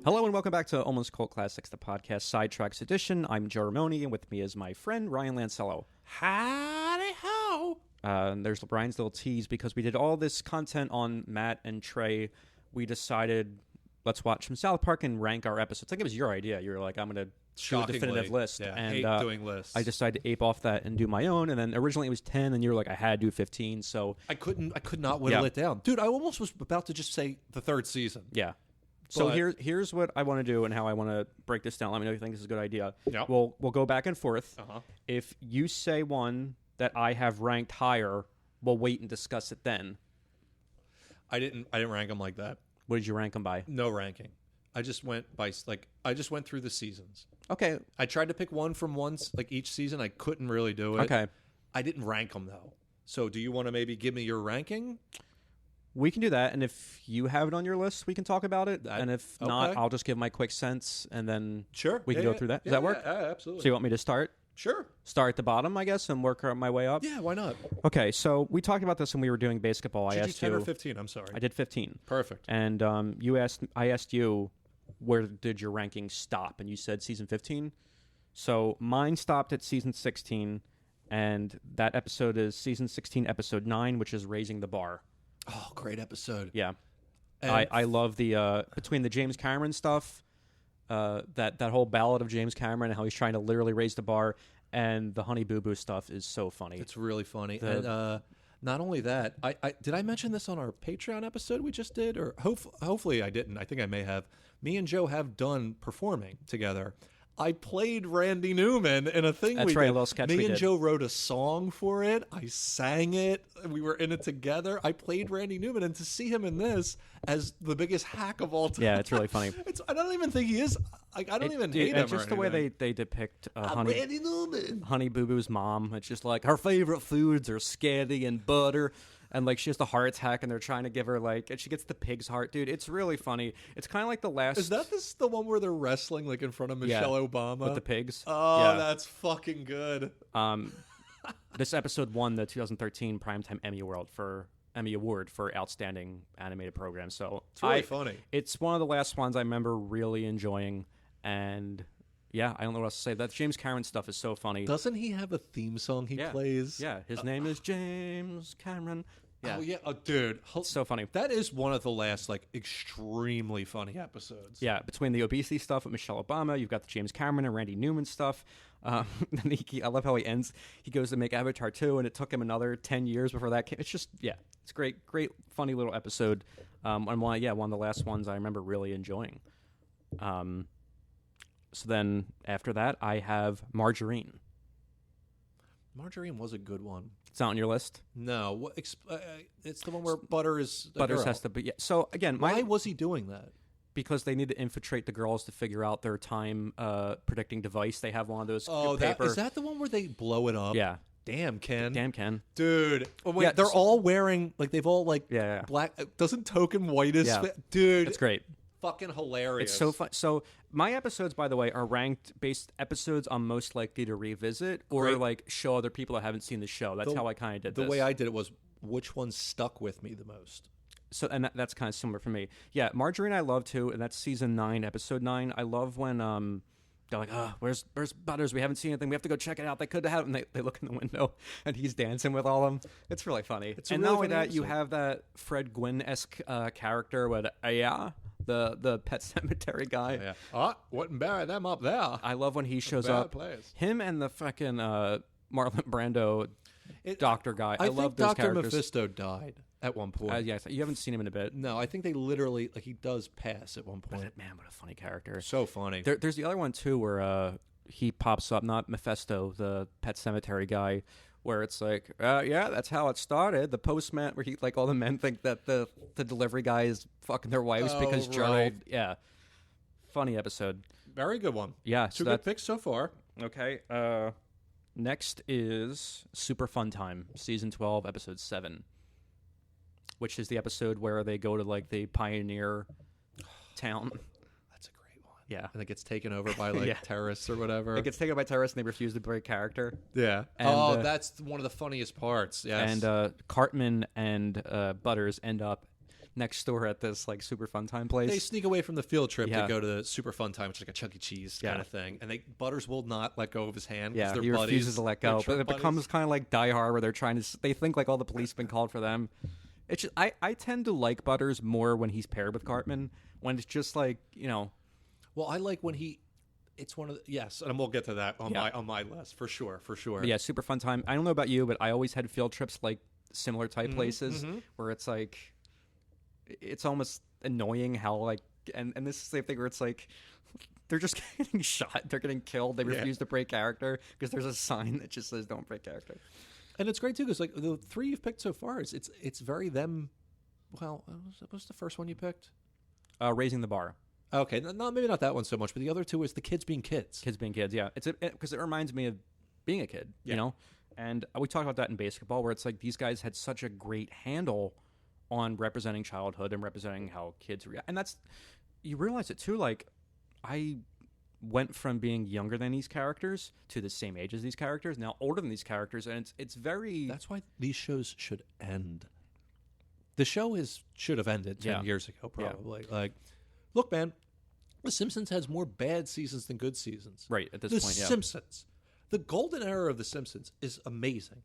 Hello and welcome back to Almost Cult Classics, the podcast Sidetracks edition. I'm Joe Ramone, and with me is my friend Ryan Lancello. Howdy ho! There's Brian's little tease because we did all this content on Matt and Trey. We decided let's watch some South Park and rank our episodes. I think it was your idea. You were like, I'm going to do a definitive list. Yeah, and hate doing lists. I decided to ape off that and do my own. And then originally it was 10, and you were like, I had to do 15. So I could not whittle it down. Dude, I almost was about to just say the third season. yeah. So here's what I want to do and how I want to break this down. Let me know if you think this is a good idea. Yep. We'll go back and forth. Uh-huh. If you say one that I have ranked higher, we'll wait and discuss it then. I didn't rank them like that. What did you rank them by? No ranking. I just went through the seasons. Okay. I tried to pick one from each season. I couldn't really do it. Okay. I didn't rank them though. So do you want to maybe give me your ranking? We can do that, and if you have it on your list, we can talk about it. And if not, I'll just give my quick sense, and then we can go through that. Does that work? Yeah, absolutely. So you want me to start? Sure. Start at the bottom, I guess, and work my way up? Yeah, why not? Okay, so we talked about this when we were doing BASEketball. Did you 10 or 15? I'm sorry. I did 15. Perfect. And I asked you, where did your ranking stop? And you said season 15. So mine stopped at season 16, and that episode is season 16, episode 9, which is Raising the Bar. Oh, great episode. Yeah. I love the between the James Cameron stuff, that whole ballad of James Cameron and how he's trying to literally raise the bar, and the Honey Boo Boo stuff is so funny. It's really funny. And not only that, I did I mention this on our Patreon episode we just did? Or hopefully I didn't. I think I may have. Me and Joe have done performing together. I played Randy Newman in a thing That's we right, did. a little sketch Me we and did. Joe wrote a song for it. I sang it. We were in it together. I played Randy Newman, and to see him in this as the biggest hack of all time. Yeah, it's really funny. I don't even think he is. I don't even hate him. Just the way they depict Randy Newman. Honey Boo Boo's mom. It's just like her favorite foods are spaghetti and butter. And like she has the heart attack, and they're trying to give her and she gets the pig's heart, dude. It's really funny. It's kind of like the last. Is that the one where they're wrestling in front of Michelle Obama with the pigs? Oh, yeah. That's fucking good. This episode won the 2013 Primetime Emmy Award for Outstanding Animated Program. So it's really funny. It's one of the last ones I remember really enjoying, and yeah, I don't know what else to say. That James Cameron stuff is so funny. Doesn't he have a theme song he plays? Yeah, his name is James Cameron. Yeah. Oh, yeah. Oh, dude. It's so funny. That is one of the last, extremely funny episodes. Yeah, between the obesity stuff with Michelle Obama, you've got the James Cameron and Randy Newman stuff. I love how he ends. He goes to make Avatar 2, and it took him another 10 years before that came. It's just, it's great, funny little episode. And one of the last ones I remember really enjoying. So then after that, I have Margarine. Margarine was a good one. It's not on your list? No. It's the one where Butter is a Butters girl. has to be. Yeah. So again, why was he doing that? Because they need to infiltrate the girls to figure out their time predicting device. They have one of those paper. Is that the one where they blow it up? Yeah. Damn, Ken. Dude. Oh, wait, they're all wearing, they've all, black. Doesn't Token white as... Yeah. Dude. It's great. Fucking hilarious. It's so fun. So my episodes, by the way, are ranked based episodes I'm most likely to revisit or show other people that haven't seen the show. That's how I kind of did this. The way I did it was which one stuck with me the most. So and that's kind of similar for me. Yeah, Margarine I love too, and that's season 9, episode 9. I love when they're like, where's Butters? We haven't seen anything. We have to go check it out. They could have, and they look in the window, and he's dancing with all of them. It's really funny. And not only that, you have that Fred Gwynn-esque character with the Pet Cemetery guy. Yeah. Oh, wouldn't bury them up there. I love when he shows up. Place. Him and the fucking Marlon Brando doctor guy. I love think those Dr. characters. Mephisto died at one point. Yeah, you haven't seen him in a bit. No, I think they literally, he does pass at one point. But, man, what a funny character. So funny. There's the other one, too, where he pops up, not Mephisto, the Pet Cemetery guy, where it's like, that's how it started. The postman, where all the men think that the delivery guy is fucking their wives because Gerald. Yeah. Funny episode. Very good one. Yeah. Two good picks so far. Okay. Next is Super Fun Time, season 12, episode 7, which is the episode where they go to the pioneer town. That's a great one. Yeah. And it gets taken over by terrorists or whatever. It gets taken by terrorists and they refuse to break character. Yeah. And, that's one of the funniest parts. Yes. And Cartman and Butters end up next door at this like super fun time place. They sneak away from the field trip to go to the super fun time, which is like a Chuck E. Cheese kind of thing. And Butters will not let go of his hand. Yeah, they're he buddies. refuses to let go. But it becomes kind of like Die Hard, where they're trying to. They think like all the police have been called for them. It's just, I tend to like Butters more when he's paired with Cartman. When it's just like Well, I like when it's one of yes, and we'll get to that on my list for sure. But yeah, super fun time. I don't know about you, but I always had field trips like similar type places where it's like it's almost annoying how like and this is the same thing where it's like they're just getting shot, they're getting killed, they refuse to break character because there's a sign that just says don't break character. And it's great too because like the 3 you've picked so far, it's very them. Well, what was the first one you picked? Raising the Bar. Okay, maybe not that one so much, but the other two is the kids being kids. Kids being kids, yeah. It's because it reminds me of being a kid, you know. And we talked about that in BASEketball, where it's like these guys had such a great handle on representing childhood and representing how kids react. And that's you realize it too. Like I went from being younger than these characters to the same age as these characters, now older than these characters, and it's very. That's why these shows should end. The show should have ended 10 years ago, probably. Yeah. Like, look, man, The Simpsons has more bad seasons than good seasons. Right, at this point, The Simpsons. The golden era of The Simpsons is amazing.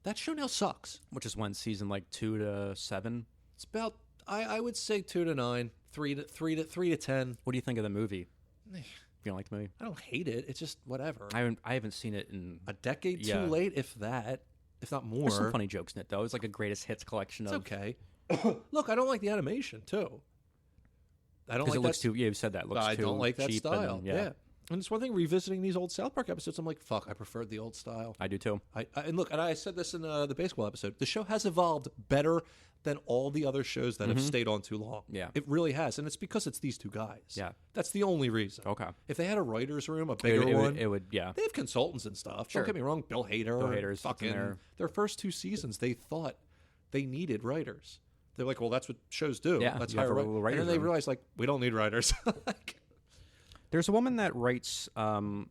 That show now sucks. Which is when season like 2 to 7? It's about, I would say 2 to 9, 3 to 10. What do you think of the movie? You don't like the movie? I don't hate it. It's just whatever. I haven't seen it in a decade too late, if not more. There's some funny jokes in it, though. It's like a greatest hits collection it's okay. Look, I don't like the animation, too. I don't like it looks too. Yeah, you've said that. It looks I too don't like that cheap style. And, yeah, and it's one thing revisiting these old South Park episodes. I'm like, fuck, I preferred the old style. I do too. And look, and I said this in the baseball episode. The show has evolved better than all the other shows that have stayed on too long. Yeah, it really has, and it's because it's these two guys. Yeah, that's the only reason. Okay, if they had a writers' room, a bigger one, it would. Yeah, they have consultants and stuff. Sure. Don't get me wrong, Bill Hader's fucking their first 2 seasons. They thought they needed writers. They're like, well, that's what shows do. Yeah, let's hire writers. And then they realized, like, we don't need writers. There's a woman that writes Pam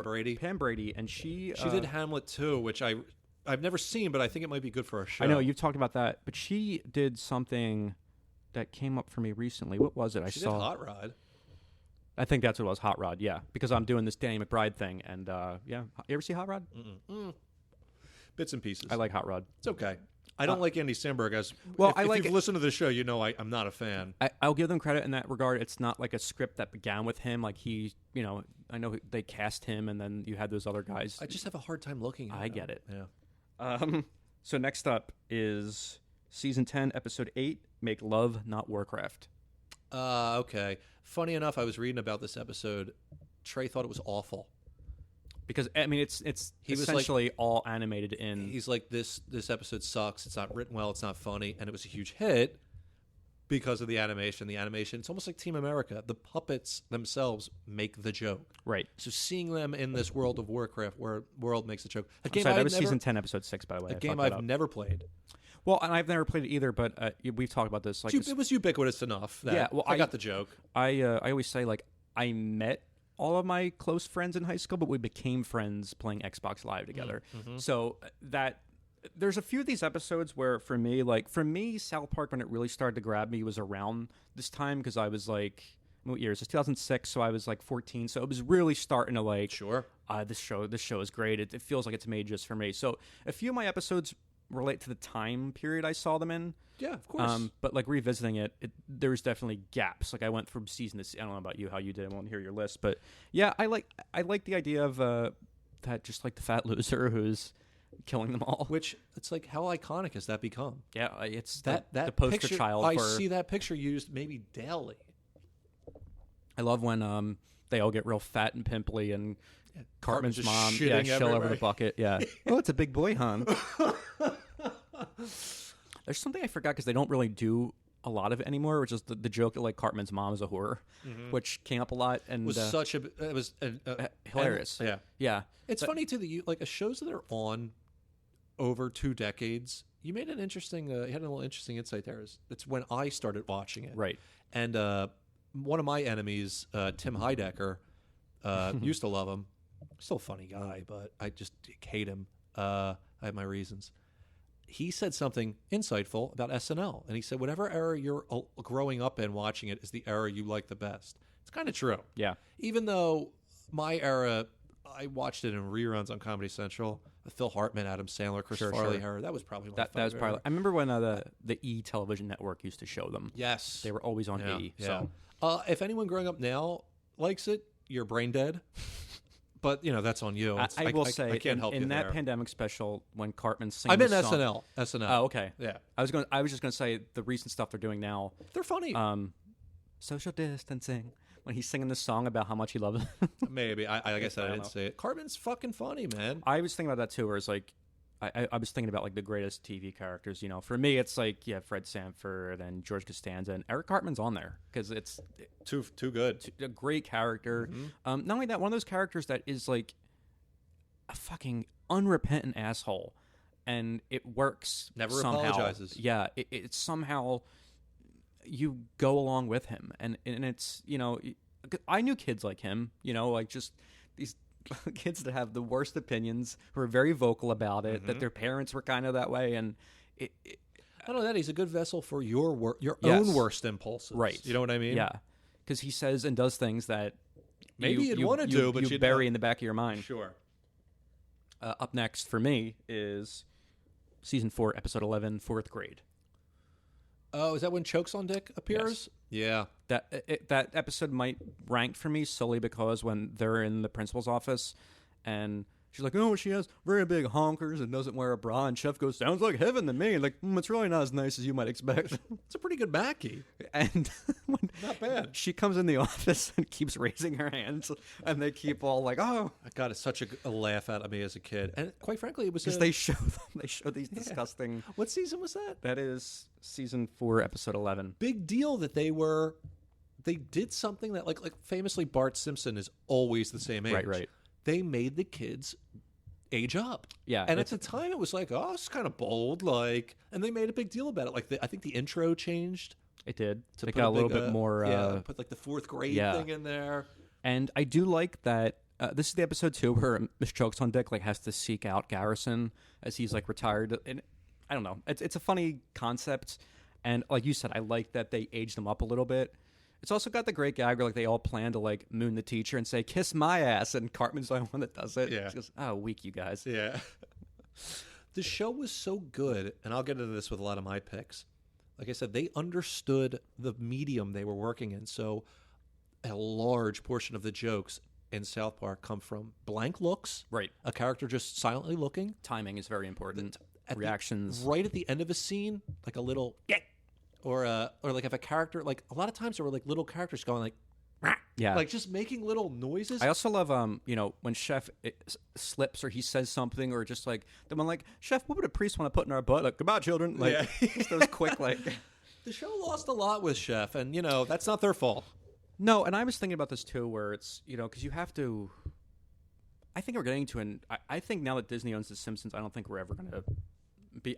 Brady. Pam Brady, and she did Hamlet too, which I've never seen, but I think it might be good for our show. I know you've talked about that, but she did something that came up for me recently. What was it? She did Hot Rod. I think that's what it was, Hot Rod. Yeah, because I'm doing this Danny McBride thing, and you ever see Hot Rod? Bits and pieces. I like Hot Rod. It's okay. I don't like Andy Samberg as well. If you've listened to the show, you know I'm not a fan. I'll give them credit in that regard. It's not like a script that began with him. Like I know they cast him, and then you had those other guys. I just have a hard time looking at I get it. Yeah. So next up is season 10, episode 8. Make love, not Warcraft. Okay. Funny enough, I was reading about this episode. Trey thought it was awful. Because I mean, it's essentially like, all animated in. He's like, this episode sucks. It's not written well. It's not funny, and it was a huge hit because of the animation. The animation, it's almost like Team America. The puppets themselves make the joke, right? So seeing them in this World of Warcraft, where world makes the joke. That was season 10, episode 6, by the way. A game I've never played. Well, and I've never played it either, but we've talked about this. Like, it was ubiquitous enough that I got the joke. I always say, like, I met all of my close friends in high school, but we became friends playing Xbox Live together. Mm-hmm. So that there's a few of these episodes where for me, South Park, when it really started to grab me was around this time because I was like, what year is this? 2006, so I was like 14. So it was really starting to like, sure, this show is great. It feels like it's made just for me. So a few of my episodes relate to the time period I saw them in. Yeah, of course. But like revisiting it, there's definitely gaps. Like I went from season to season. I don't know about you, how you did. I won't hear your list, but yeah, I like the idea of that just like the fat loser who's killing them all. Which it's like, how iconic has that become? Yeah, it's that the poster picture, child. I see that picture used maybe daily. I love when they all get real fat and pimply and Cartman's mom shill over the bucket. Yeah. Oh, it's a big boy, hon. There's something I forgot because they don't really do a lot of it anymore, which is the joke that like Cartman's mom is a whore, which came up a lot and was hilarious. Yeah. It's funny too that you like shows that are on over 2 decades. You made an interesting. You had a little interesting insight there. It's when I started watching it, right? And one of my enemies, Tim Heidecker, used to love him. Still a funny guy, but I just hate him. I have my reasons. he said something insightful about SNL. And he said, whatever era you're growing up in watching it is the era you like the best. It's kind of true. Yeah. Even though my era, I watched it in reruns on Comedy Central. The Phil Hartman, Adam Sandler, Chris Farley era. That was probably my that was probably. I remember when the E television network used to show them. Yes. They were always on E. Yeah. So if anyone growing up now likes it, you're brain dead. But, that's on you. I will say, I can't help you in that there. pandemic special, when Cartman's singing I meant the song, SNL. Oh, okay. Yeah. I was just going to say the recent stuff they're doing now. They're funny. Social distancing. When he's singing this song about how much he loves it. Maybe. I guess I didn't say it. Cartman's fucking funny, man. I was thinking about that too, where it's like, I was thinking about like the greatest TV characters. For me, it's like Fred Sanford and George Costanza, and Eric Cartman's on there because it's too good. A great character. Mm-hmm. Not only that, one of those characters that is like a fucking unrepentant asshole, and it works. Never somehow. Apologizes. Yeah, it somehow you go along with him, and it's I knew kids like him. Like just these kids that have the worst opinions, who are very vocal about it, that their parents were kind of that way, and I don't know that he's a good vessel for your Yes. own worst impulses, right? You know what I mean? Yeah, because he says and does things that maybe you'd want to do, but you bury in the back of your mind. Sure. Up next for me is season 4, episode 11, 4th grade. Oh, is that when Chokes on Dick appears? Yes. Yeah. That episode might rank for me solely because when they're in the principal's office and she's like, oh, she has very big honkers and doesn't wear a bra, and Chef goes, sounds like heaven to me. Like, it's really not as nice as you might expect. It's a pretty good Mackie. And Not bad. She comes in the office and keeps raising her hands, and they keep all like, oh. God, it's such a laugh out of me as a kid. And quite frankly, it was because they show these disgusting. What season was that? That is season 4, episode 11. Big deal that they did something that like famously Bart Simpson is always the same age. Right. They made the kids age up. Yeah. And at the time it was like, oh, it's kind of bold, and they made a big deal about it. Like I think the intro changed. It did. To they put got a little bit more. put like the 4th grade thing in there. And I do like that. This is the episode 2 where Miss Chokes on Dick has to seek out Garrison as he's like retired. And I don't know. It's a funny concept. And like you said, I like that they aged them up a little bit. It's also got the great gag where like they all plan to like moon the teacher and say, kiss my ass. And Cartman's the only one that does it. Yeah. She goes, oh, weak you guys. Yeah. The show was so good, and I'll get into this with a lot of my picks. Like I said, they understood the medium they were working in. So a large portion of the jokes in South Park come from blank looks. Right. A character just silently looking. Timing is very important. Reactions. Right at the end of a scene, like a little... Or like if a character... Like a lot of times there were like little characters going like... Yeah. Like just making little noises. I also love, when Chef slips or he says something or just like, then I'm like, Chef, what would a priest want to put in our butt? Like, goodbye, children. Like, just those quick, like. The show lost a lot with Chef, and, that's not their fault. No, and I was thinking about this too, where it's, because you have to, I think we're getting to I think now that Disney owns The Simpsons, I don't think we're ever going to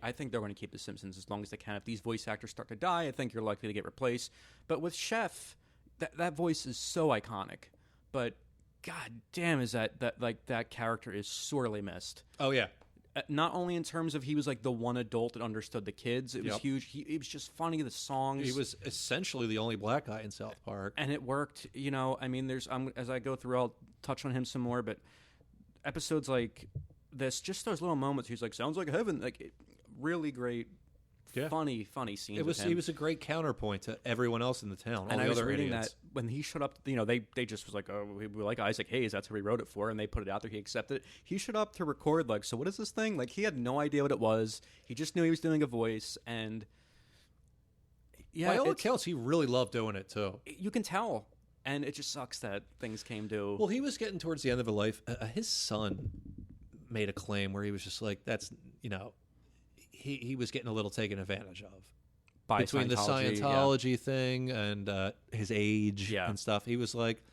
I think they're going to keep The Simpsons as long as they can. If these voice actors start to die, I think you're likely to get replaced. But with Chef, that voice is so iconic. But god damn, is that character is sorely missed. Oh yeah. Not only in terms of he was like the one adult that understood the kids, it was huge. It was just funny, the songs. He was essentially the only black guy in South Park, and it worked. I mean, as I go through, I'll touch on him some more. But episodes like this, just those little moments, he's like, "Sounds like heaven." Like, really great, funny scenes. He was a great counterpoint to everyone else in the town. And I was reading idiots. that when he showed up, they just was like, oh, we like Isaac Hayes. That's who we wrote it for, and they put it out there. He accepted it. He showed up to record. Like, so what is this thing? Like, he had no idea what it was. He just knew he was doing a voice, and by all accounts, he really loved doing it too. You can tell, and it just sucks that things came to. Well, he was getting towards the end of his life. His son made a claim where he was just like, "That's He was getting a little taken advantage of between the Scientology thing and his age and stuff. He was like,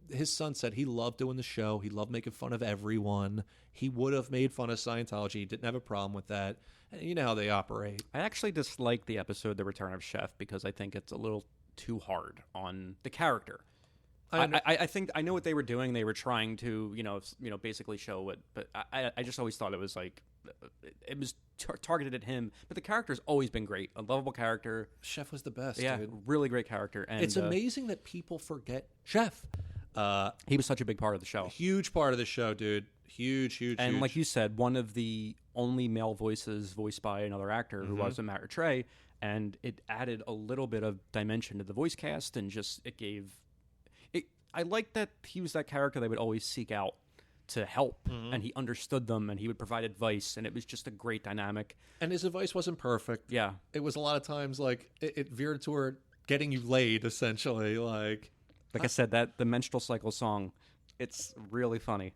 his son said he loved doing the show. He loved making fun of everyone. He would have made fun of Scientology. He didn't have a problem with that. And you know how they operate. I actually dislike the episode "The Return of Chef" because I think it's a little too hard on the character. I think I know what they were doing. They were trying to, basically show what, but I just always thought it was like it was targeted at him. But the character's always been great. A lovable character. Chef was the best. Yeah, dude. really great character. And It's amazing that people forget Chef. he was such a big part of the show. Huge part of the show, dude. Huge. And like you said, one of the only male voices voiced by another actor who wasn't Matt or Trey, and it added a little bit of dimension to the voice cast, and just it gave it. I like that he was that character they would always seek out to help, and he understood them, and he would provide advice, and it was just a great dynamic. And his advice wasn't perfect. Yeah, it was a lot of times like it veered toward getting you laid, essentially. Like I said, that the menstrual cycle song, it's really funny.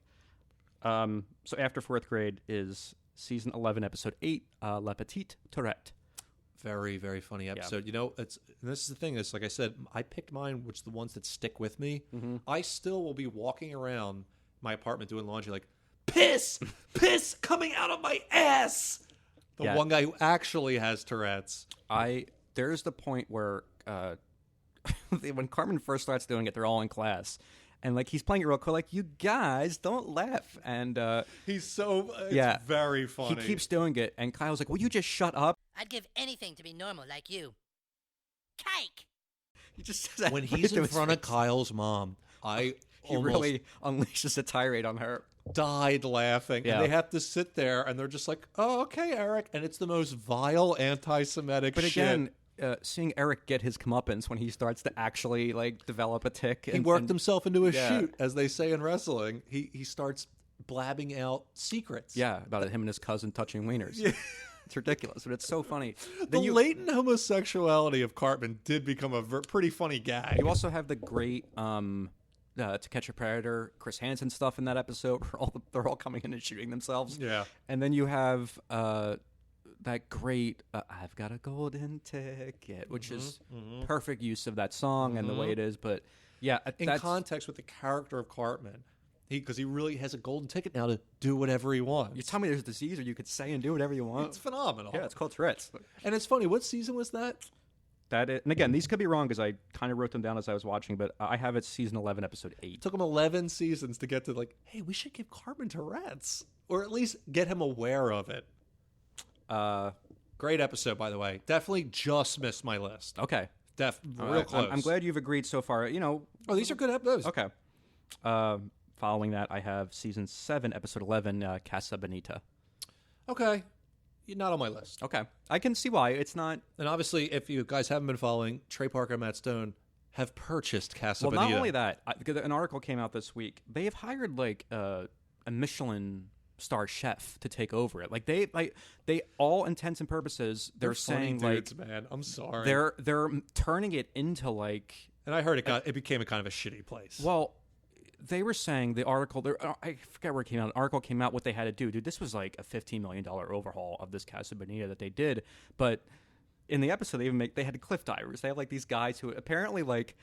So after fourth grade is season 11, episode 8, La Petite Tourette. Very, very funny episode. You know, this is the thing. Is like I said, I picked mine, which are the ones that stick with me. I still will be walking around my apartment doing laundry, like piss coming out of my ass. The one guy who actually has Tourette's. There's the point where when Cartman first starts doing it, they're all in class. And, like, he's playing it real cool, like, you guys, don't laugh. And, he's so, very funny. He keeps doing it. And Kyle's like, will you just shut up? I'd give anything to be normal like you. Cake! He just says that when he's in front of Kyle's mom, he really unleashes a tirade on her. Died laughing. Yeah. And they have to sit there, and they're just like, oh, okay, Eric. And it's the most vile anti-Semitic shit. But again, seeing Eric get his comeuppance when he starts to actually like develop a tick. He worked himself into a shoot, as they say in wrestling. He starts blabbing out secrets. Yeah, about him and his cousin touching wieners. Yeah. It's ridiculous, but it's so funny. The latent homosexuality of Cartman did become a pretty funny gag. You also have the great To Catch a Predator, Chris Hansen stuff in that episode where they're all coming in and shooting themselves. Yeah. And then you have that great I've Got a Golden Ticket, which is perfect use of that song and the way it is. But yeah, in context with the character of Cartman, because he really has a golden ticket now to do whatever he wants. You tell me there's a disease, or you could say and do whatever you want. It's phenomenal. Yeah, it's called Tourette's. And it's funny. What season was that? And again, these could be wrong because I kind of wrote them down as I was watching, but I have it season 11, episode 8. It took him 11 seasons to get to like, hey, we should give Cartman Tourette's, or at least get him aware of it. Great episode, by the way. Definitely just missed my list. Okay. Real close. I'm glad you've agreed so far. Oh, these are good episodes. Okay. Following that, I have season 7, episode 11, Casa Bonita. Okay. You're not on my list. Okay. I can see why. It's not... And obviously, if you guys haven't been following, Trey Parker and Matt Stone have purchased Casa Bonita. Well, not only that, because an article came out this week. They have hired, like, a Michelin star chef to take over it. Like, they all intents and purposes, they're saying, funny dudes, man. I'm sorry. They're turning it into, like... And I heard it became a kind of a shitty place. Well... They were saying the article, I forget where it came out. An article came out what they had to do. Dude, this was like a $15 million overhaul of this Casa Bonita that they did. But in the episode, they had cliff divers. They had like these guys who apparently like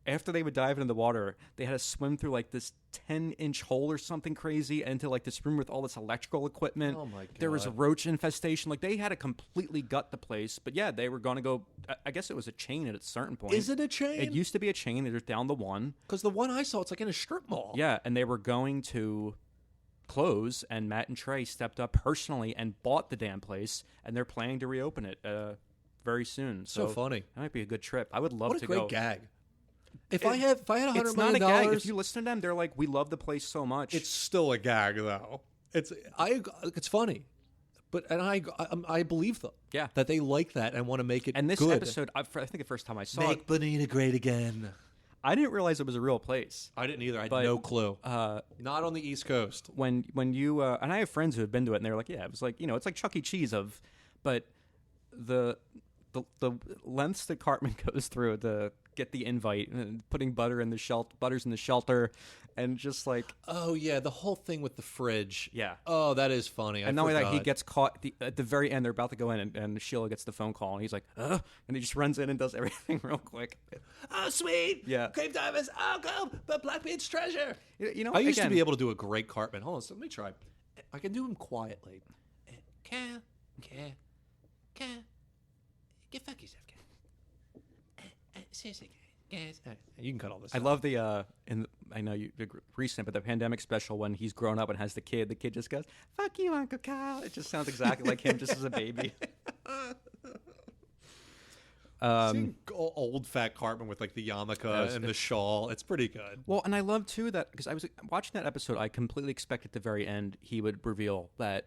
after they would dive into the water, they had to swim through like this 10-inch hole or something crazy into like this room with all this electrical equipment. Oh my God. There was a roach infestation. Like they had to completely gut the place. But yeah, they were going to go, I guess it was a chain at a certain point. Is it a chain? It used to be a chain. They're just down the one. Because the one I saw, it's like in a strip mall. Yeah, and they were going to close, and Matt and Trey stepped up personally and bought the damn place, and they're planning to reopen it very soon. So funny. That might be a good trip. I would love to go. What a great gag. If I had $100 it's million, not a gag. If you listen to them, they're like, we love the place so much. It's still a gag, though. It's funny, but I believe them. Yeah, that they like that and want to make it. And this good. episode, I think the first time I saw Make Bonita great again. I didn't realize it was a real place. I didn't either. I had no clue. Not on the East Coast. When you and I have friends who have been to it, and they're like, yeah, it was like it's like Chuck E. Cheese but the lengths that Cartman goes through to get the invite and putting butters in the shelter, and just like oh yeah, the whole thing with the fridge. Yeah. Oh, that is funny. And not only that, he gets caught at the very end. They're about to go in, and Sheila gets the phone call, and he's like, and he just runs in and does everything real quick. Oh, sweet. Yeah. Cave divers. Oh, go. But Blackbeard's treasure. I used to be able to do a great Cartman. Hold on, so let me try. I can do him quietly. Can. Get fuck yourself, Seriously, guys. You can cut all this. I love the in I know you recent, but the pandemic special when he's grown up and has the kid just goes, "Fuck you, Uncle Kyle." It just sounds exactly like him, just as a baby. Seeing old fat Cartman with like the yarmulke and the shawl, it's pretty good. Well, and I love too that because I was watching that episode, I completely expected at the very end he would reveal that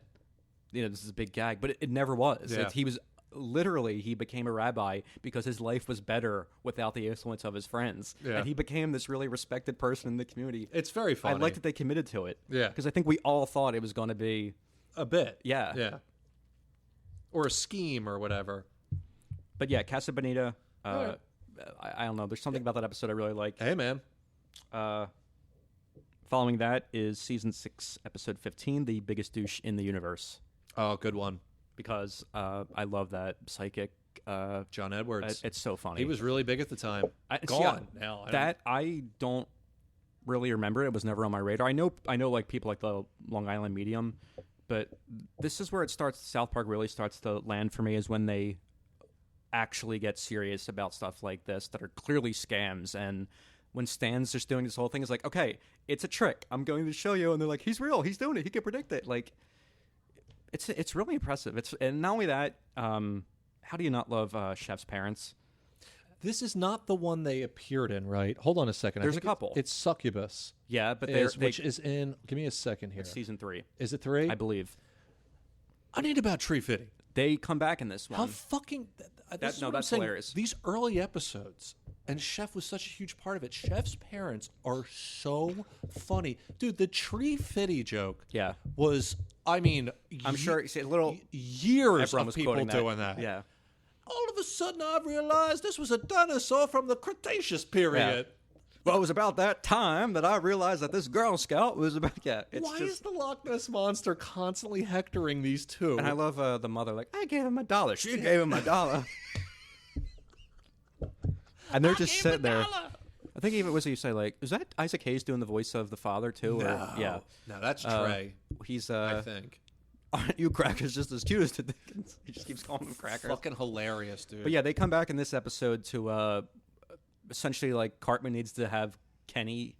this is a big gag, but it never was. Yeah. He was literally he became a rabbi because his life was better without the influence of his friends, and he became this really respected person in the community. It's very funny. I like that they committed to it. Yeah, because I think we all thought it was going to be a bit. Yeah, or a scheme or whatever. But yeah, Casa Bonita, I don't know. There's something about that episode I really like. Hey, man. Following that is Season 6, Episode 15, The Biggest Douche in the Universe. Oh, good one. Because I love that psychic. John Edwards. It's so funny. He was really big at the time. Gone now. I don't really remember. It was never on my radar. I know like people like the Long Island Medium, but this is where it starts. South Park really starts to land for me is when they actually get serious about stuff like this that are clearly scams. And when Stan's just doing this whole thing, is like, okay, it's a trick. I'm going to show you. And they're like, he's real. He's doing it. He can predict it. Like, it's really impressive. And not only that, how do you not love Chef's parents? This is not the one they appeared in, right? Hold on a second. There's a couple. It's Succubus. Yeah, but which is in. Give me a second here. Season 3. Is it 3? I believe. I need about Tree Fitty. They come back in this one. How fucking... That's hilarious. These early episodes, and Chef was such a huge part of it. Chef's parents are so funny. Dude, the Tree Fitty joke was, I mean... I'm sure it's a little... Years of people doing that. Yeah. All of a sudden, I realized this was a dinosaur from the Cretaceous period. Yeah. Well, it was about that time that I realized that this Girl Scout was about... Yeah, Why is the Loch Ness Monster constantly hectoring these two? And I love the mother, like, I gave him $1. She gave him $1. And they're just sitting there. I think even was you say, like, is that Isaac Hayes doing the voice of the father, too? No. Or, yeah. No, that's Trey. He's, I think. Aren't you crackers just as cute as the Dickens? He just keeps calling them crackers. Fucking hilarious, dude. But yeah, they come back in this episode to... essentially, like, Cartman needs to have Kenny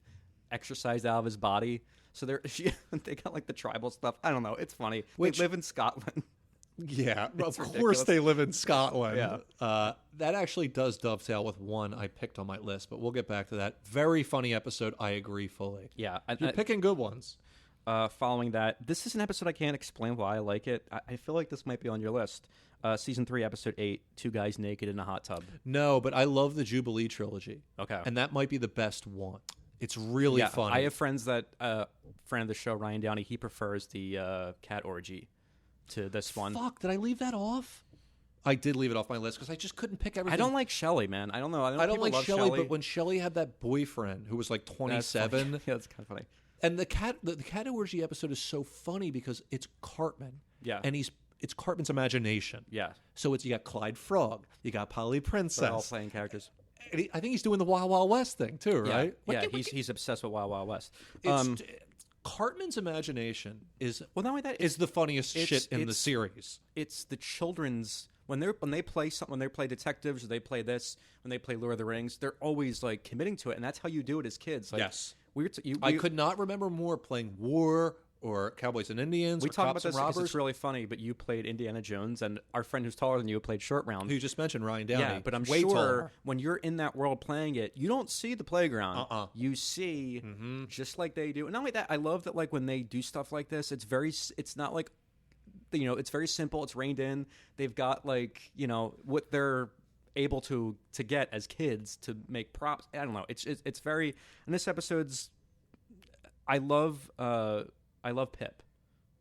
exercised out of his body. So they got, like, the tribal stuff. I don't know. It's funny. They live in Scotland. Yeah, It's of course ridiculous. they live in Scotland. Yeah. That actually does dovetail with one I picked on my list, but we'll get back to that. Very funny episode. I agree fully. Yeah. You're picking good ones. Following that, this is an episode I can't explain why I like it. I feel like this might be on your list. Season 3, Episode 8, Two Guys Naked in a Hot Tub. No, but I love the Jubilee trilogy. Okay. And that might be the best one. It's really funny. I have friends that, friend of the show, Ryan Downey, he prefers the cat orgy to this one. Fuck, did I leave that off? I did leave it off my list because I just couldn't pick everything. I don't like Shelley, man. I don't know. I don't like Shelley, but when Shelley had that boyfriend who was like 27. Yeah, that's kind of funny. And the cat orgy episode is so funny because it's Cartman. Yeah. And it's Cartman's imagination. Yeah. So you got Clyde Frog, you got Polly Princess. They're all playing characters. And I think he's doing the Wild Wild West thing too, right? Yeah, he's obsessed with Wild Wild West. Cartman's imagination is well, not only that is the funniest shit in the series. It's the children's when they play something, when they play detectives or they play this, when they play Lord of the Rings, they're always like committing to it, and that's how you do it as kids. Like, yes, I could not remember more playing War or Cowboys and Indians. We or talk Cops about this and because Robbers. it's really funny, but you played Indiana Jones, and our friend who's taller than you played Short Round. Who you just mentioned, Ryan Downey. Yeah, but I'm way sure taller. when you're in that world playing it, you don't see the playground. You see just like they do. And not only that, I love that like when they do stuff like this, it's not like, it's very simple. It's reined in. They've got like, what they're able to get as kids to make props. I don't know. It's very, and this episode's, I love Pip.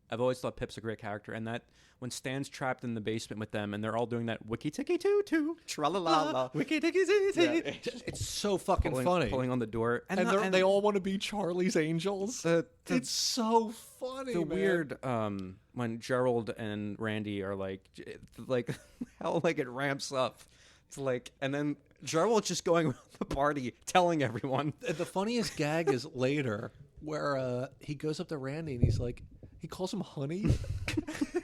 I've always thought Pip's a great character, and that when Stan's trapped in the basement with them, and they're all doing that wiki tiki too too tra la la la wiki tiki tiki, it's so fucking funny. Pulling on the door, and they all want to be Charlie's Angels. It's so funny. The man. weird when Gerald and Randy are like how like it ramps up. It's like, and then Gerald's just going around the party telling everyone. The funniest gag is later where he goes up to Randy and he's like, he calls him honey.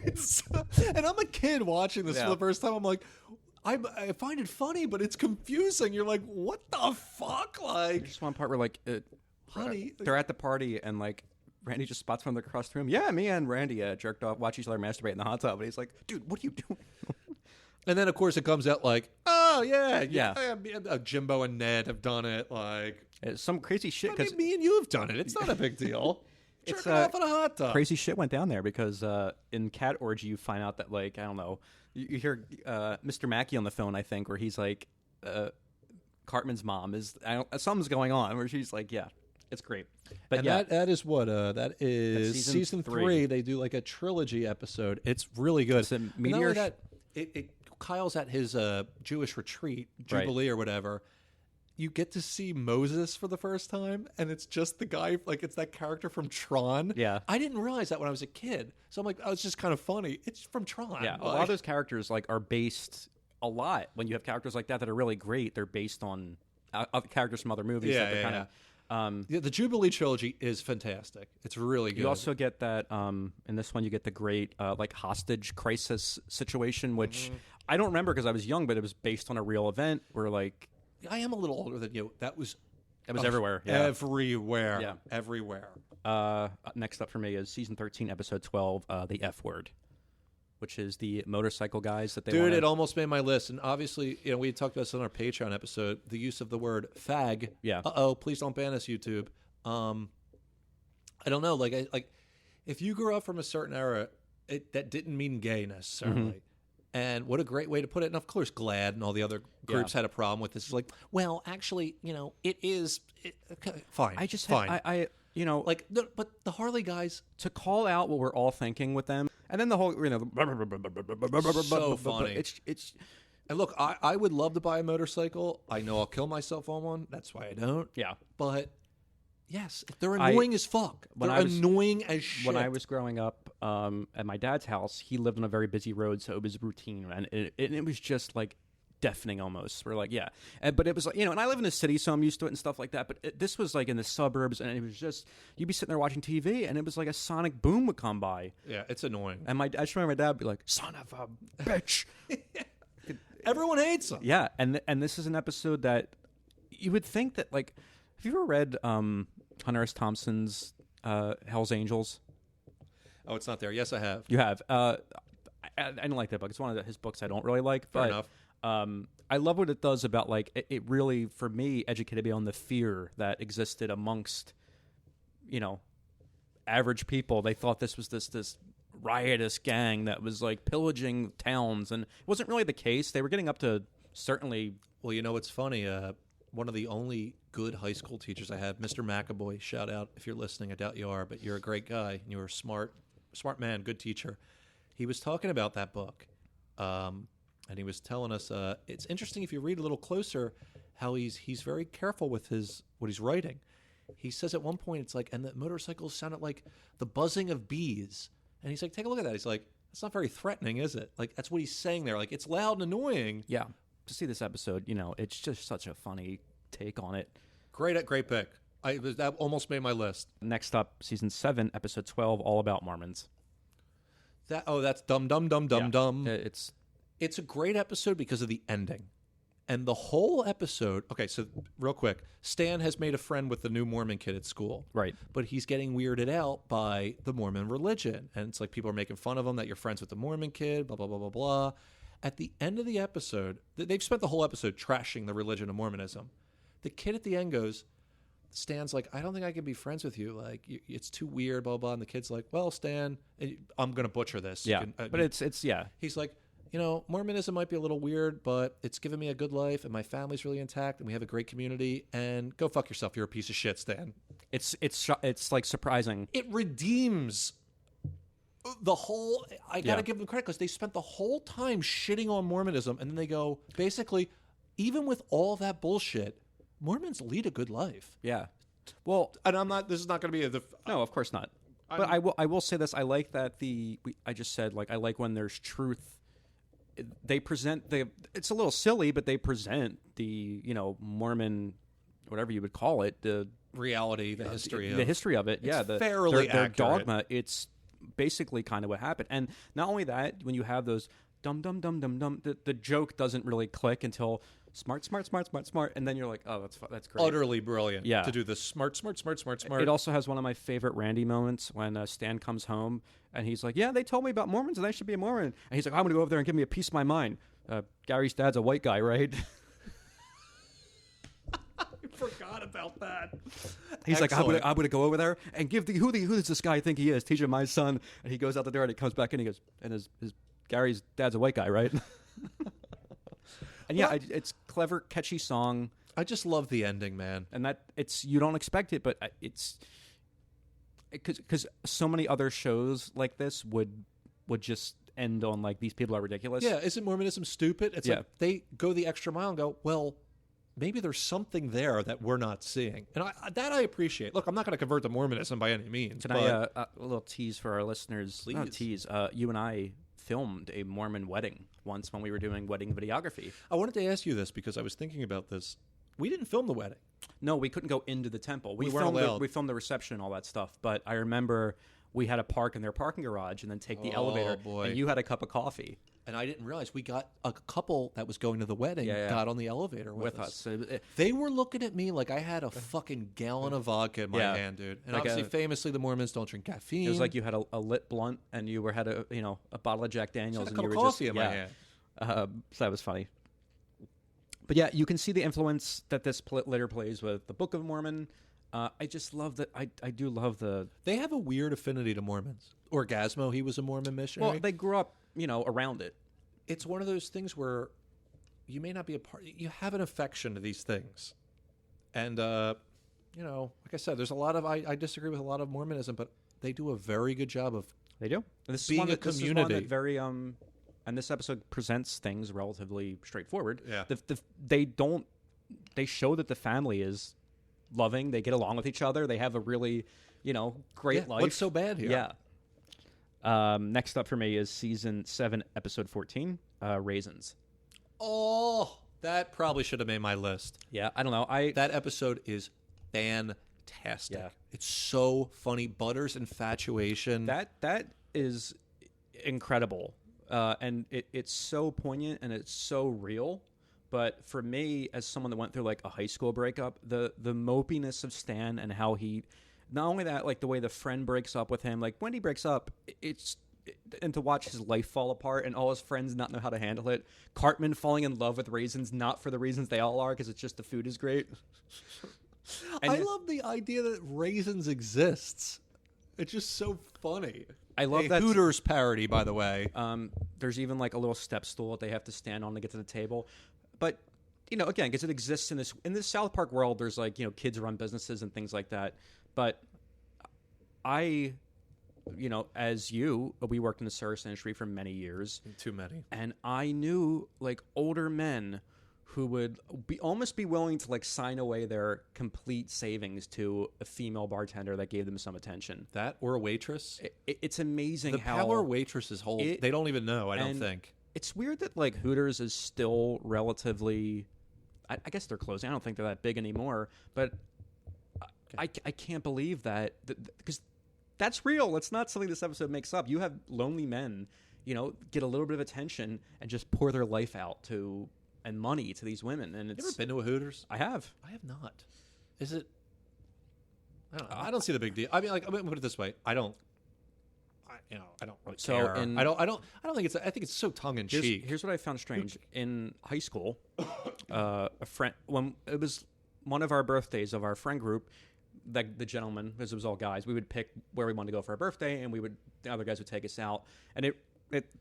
And I'm a kid watching this for the first time. I'm like, I find it funny, but it's confusing. You're like, what the fuck? Like, There's one part where like honey. They're at the party, and like Randy just spots from across the room. Yeah, me and Randy jerked off, watch each other masturbate in the hot tub. And he's like, dude, what are you doing? And then, of course, it comes out like, oh, Yeah. Jimbo and Ned have done it. Like, It's some crazy shit. I Because mean, me and you have done it. It's not a big deal. It's, Jerking off in a hot tub. crazy shit went down there because in Cat Orgy, you find out that, like, I don't know, you hear Mr. Mackey on the phone, I think, where he's like, Cartman's mom is, something's going on, where she's like, yeah, it's great. But And yeah, that is what? That is That's season 3. They do like a trilogy episode. It's really good. It's a And not meteor only that, Kyle's at his Jewish retreat, Jubilee or whatever. You get to see Moses for the first time, and it's just the guy, like it's that character from Tron. Yeah. I didn't realize that when I was a kid. So I'm like, oh, it's just kind of funny. It's from Tron. yeah, a lot of those characters like are based a lot. When you have characters like that are really great, they're based on other characters from other movies. Yeah, that they're yeah, kind of. the Jubilee trilogy is fantastic. It's really good. You also get that in this one. You get the great like hostage crisis situation, which I don't remember because I was young, but it was based on a real event where like I am a little older than you. That was everywhere. Yeah. Everywhere. Yeah. Everywhere. Next up for me is season 13, episode 12, the F word, which is the motorcycle guys that they. Dude, it almost made my list, and obviously, we talked about this on our Patreon episode. The use of the word "fag." Yeah. Please don't ban us, YouTube. I don't know. Like, if you grew up from a certain era, that didn't mean gay necessarily. And what a great way to put it. And of course, Glad and all the other groups had a problem with this. It's like, well, actually, it is okay, fine. I just fine. But the Harley guys, to call out what we're all thinking with them, and then the whole so funny. It's and look, I would love to buy a motorcycle. I know I'll kill myself on one. That's why I don't. yeah. But yes, they're annoying as fuck. They're annoying as shit. When I was growing up at my dad's house, he lived on a very busy road, so it was routine, and it was just like deafening almost. We're like, yeah, but it was like, and I live in the city, so I'm used to it and stuff like that. But this was like in the suburbs, and it was just you'd be sitting there watching TV, and it was like a sonic boom would come by. Yeah, it's annoying. And I just remember my dad would be like, "Son of a bitch." Everyone hates them. Yeah, and this is an episode that you would think that like, have you ever read Hunter S. Thompson's Hell's Angels? Oh, it's not there. Yes, I have. You have. I don't like that book. It's one of his books I don't really like. Fair but, enough. I love what it does about like it really for me educated me on the fear that existed amongst average people. They thought this was this riotous gang that was like pillaging towns, and it wasn't really the case. They were getting up to certainly. Well, what's funny? One of the only good high school teachers I had, Mr. McAvoy, shout out if you're listening. I doubt you are, but you're a great guy and you're a smart man, good teacher. He was talking about that book, and he was telling us it's interesting if you read a little closer how he's very careful with what he's writing. He says at one point it's like, and the motorcycles sounded like the buzzing of bees, and he's like, take a look at that. He's like, that's not very threatening, is it? Like that's what he's saying there. Like it's loud and annoying. Yeah. To see this episode, it's just such a funny take on it. Great pick. That almost made my list. Next up, season 7, episode 12, all about Mormons. That's dumb. It's a great episode because of the ending. And the whole episode, okay, so real quick, Stan has made a friend with the new Mormon kid at school. Right. But he's getting weirded out by the Mormon religion. And it's like people are making fun of him that you're friends with the Mormon kid, blah, blah, blah, blah, blah. At the end of the episode, they've spent the whole episode trashing the religion of Mormonism. The kid at the end goes, Stan's like, I don't think I can be friends with you. Like, it's too weird, blah, blah. And the kid's like, well, Stan, I'm going to butcher this. Yeah, but it's yeah. He's like, Mormonism might be a little weird, but it's given me a good life, and my family's really intact, and we have a great community, and go fuck yourself. You're a piece of shit, Stan. It's like surprising. It redeems the whole. I got to give them credit because they spent the whole time shitting on Mormonism, and then they go, basically, even with all that bullshit, Mormons lead a good life. Yeah. Well, and I'm not. This is not going to be no, of course not. But I will say this. I like that I just said like I like when there's truth. They present it's a little silly, but they present the Mormon, whatever you would call it, the reality, the history of it. It's fairly their accurate. dogma. It's basically kind of what happened. And not only that, when you have those the joke doesn't really click until smart, and then you're like, oh, that's great. Utterly brilliant. Yeah. To do the smart. It also has one of my favorite Randy moments when Stan comes home and he's like, yeah, they told me about Mormons and I should be a Mormon. And he's like, I'm going to go over there and give me a piece of my mind. Gary's dad's a white guy, right? I forgot about that. He's Excellent. like, I'm gonna go over there and give who does this guy think he is? Teach him my son. And he goes out the door and he comes back and he goes, and his Gary's dad's a white guy, right? And yeah, it's clever, catchy song. I just love the ending, man. And that you don't expect it, but it's because so many other shows like this would just end on like these people are ridiculous. Yeah, isn't Mormonism stupid? It's Yeah. like they go the extra mile and go, well, maybe there's something there that we're not seeing. And I appreciate. Look, I'm not going to convert to Mormonism by any means. Can I a little tease for our listeners? Please. Not tease. You and I filmed a Mormon wedding once when we were doing wedding videography. I wanted to ask you this because I was thinking about this. We didn't film the wedding. No, we couldn't go into the temple. We weren't allowed. We filmed the reception and all that stuff. But I remember we had to park in their parking garage and then take the elevator. Boy. And you had a cup of coffee. And I didn't realize we got a couple that was going to the wedding got on the elevator with us. So They were looking at me like I had a fucking gallon of vodka in my hand, dude. And Like obviously, famously, the Mormons don't drink caffeine. it was like you had a lit blunt and you had a bottle of Jack Daniels Just and had a you cup were of coffee in my hand. So that was funny. But yeah, you can see the influence that this later plays with the Book of Mormon. I just love that. I do love the. They have a weird affinity to Mormons. Orgasmo, he was a Mormon missionary. Well, they grew up, around it. It's one of those things where you may not be a part. You have an affection to these things, and like I said, there's a lot of. I disagree with a lot of Mormonism, but they do a very good job of. They do. This Being is one a that, this is community. one that very and this episode presents things relatively straightforward. Yeah. They show that the family is loving. They get along with each other. They have a really, great life. What's so bad here? Yeah. Next up for me is season 7, episode 14, Raisins. Oh, that probably should have made my list. Yeah, I don't know. That episode is fantastic. Yeah. It's so funny. Butter's infatuation. That is incredible, and it's so poignant and it's so real. But for me, as someone that went through like a high school breakup, the mopiness of Stan and how he, not only that, like the way the friend breaks up with him, like when he breaks up, and to watch his life fall apart and all his friends not know how to handle it. Cartman falling in love with Raisins, not for the reasons they all are, because it's just the food is great. I love the idea that Raisins exists. It's just so funny. I love a that Hooters parody, by the way. There's even like a little step stool that they have to stand on to get to the table. But again, because it exists in this South Park world, there's like kids run businesses and things like that. But I, as we worked in the service industry for many years. Too many. And I knew like older men who would almost be willing to like sign away their complete savings to a female bartender that gave them some attention. That or a waitress. It's amazing The how power waitresses hold. They don't even know, I don't think. It's weird that like Hooters is still relatively. I guess they're closing. I don't think they're that big anymore. But I can't believe that because that's real. It's not something this episode makes up. You have lonely men, get a little bit of attention and just pour their life out and money to these women. And it's. You ever been to a Hooters? I have. I have not. Is it? I don't know. I don't see the big deal. I mean, like, I'm gonna put it this way. I don't really care. I don't think it's. I think it's so tongue in cheek. Here's what I found strange. In high school, a friend, when it was one of our birthdays of our friend group, the gentleman, because it was all guys, we would pick where we wanted to go for our birthday, and the other guys would take us out. And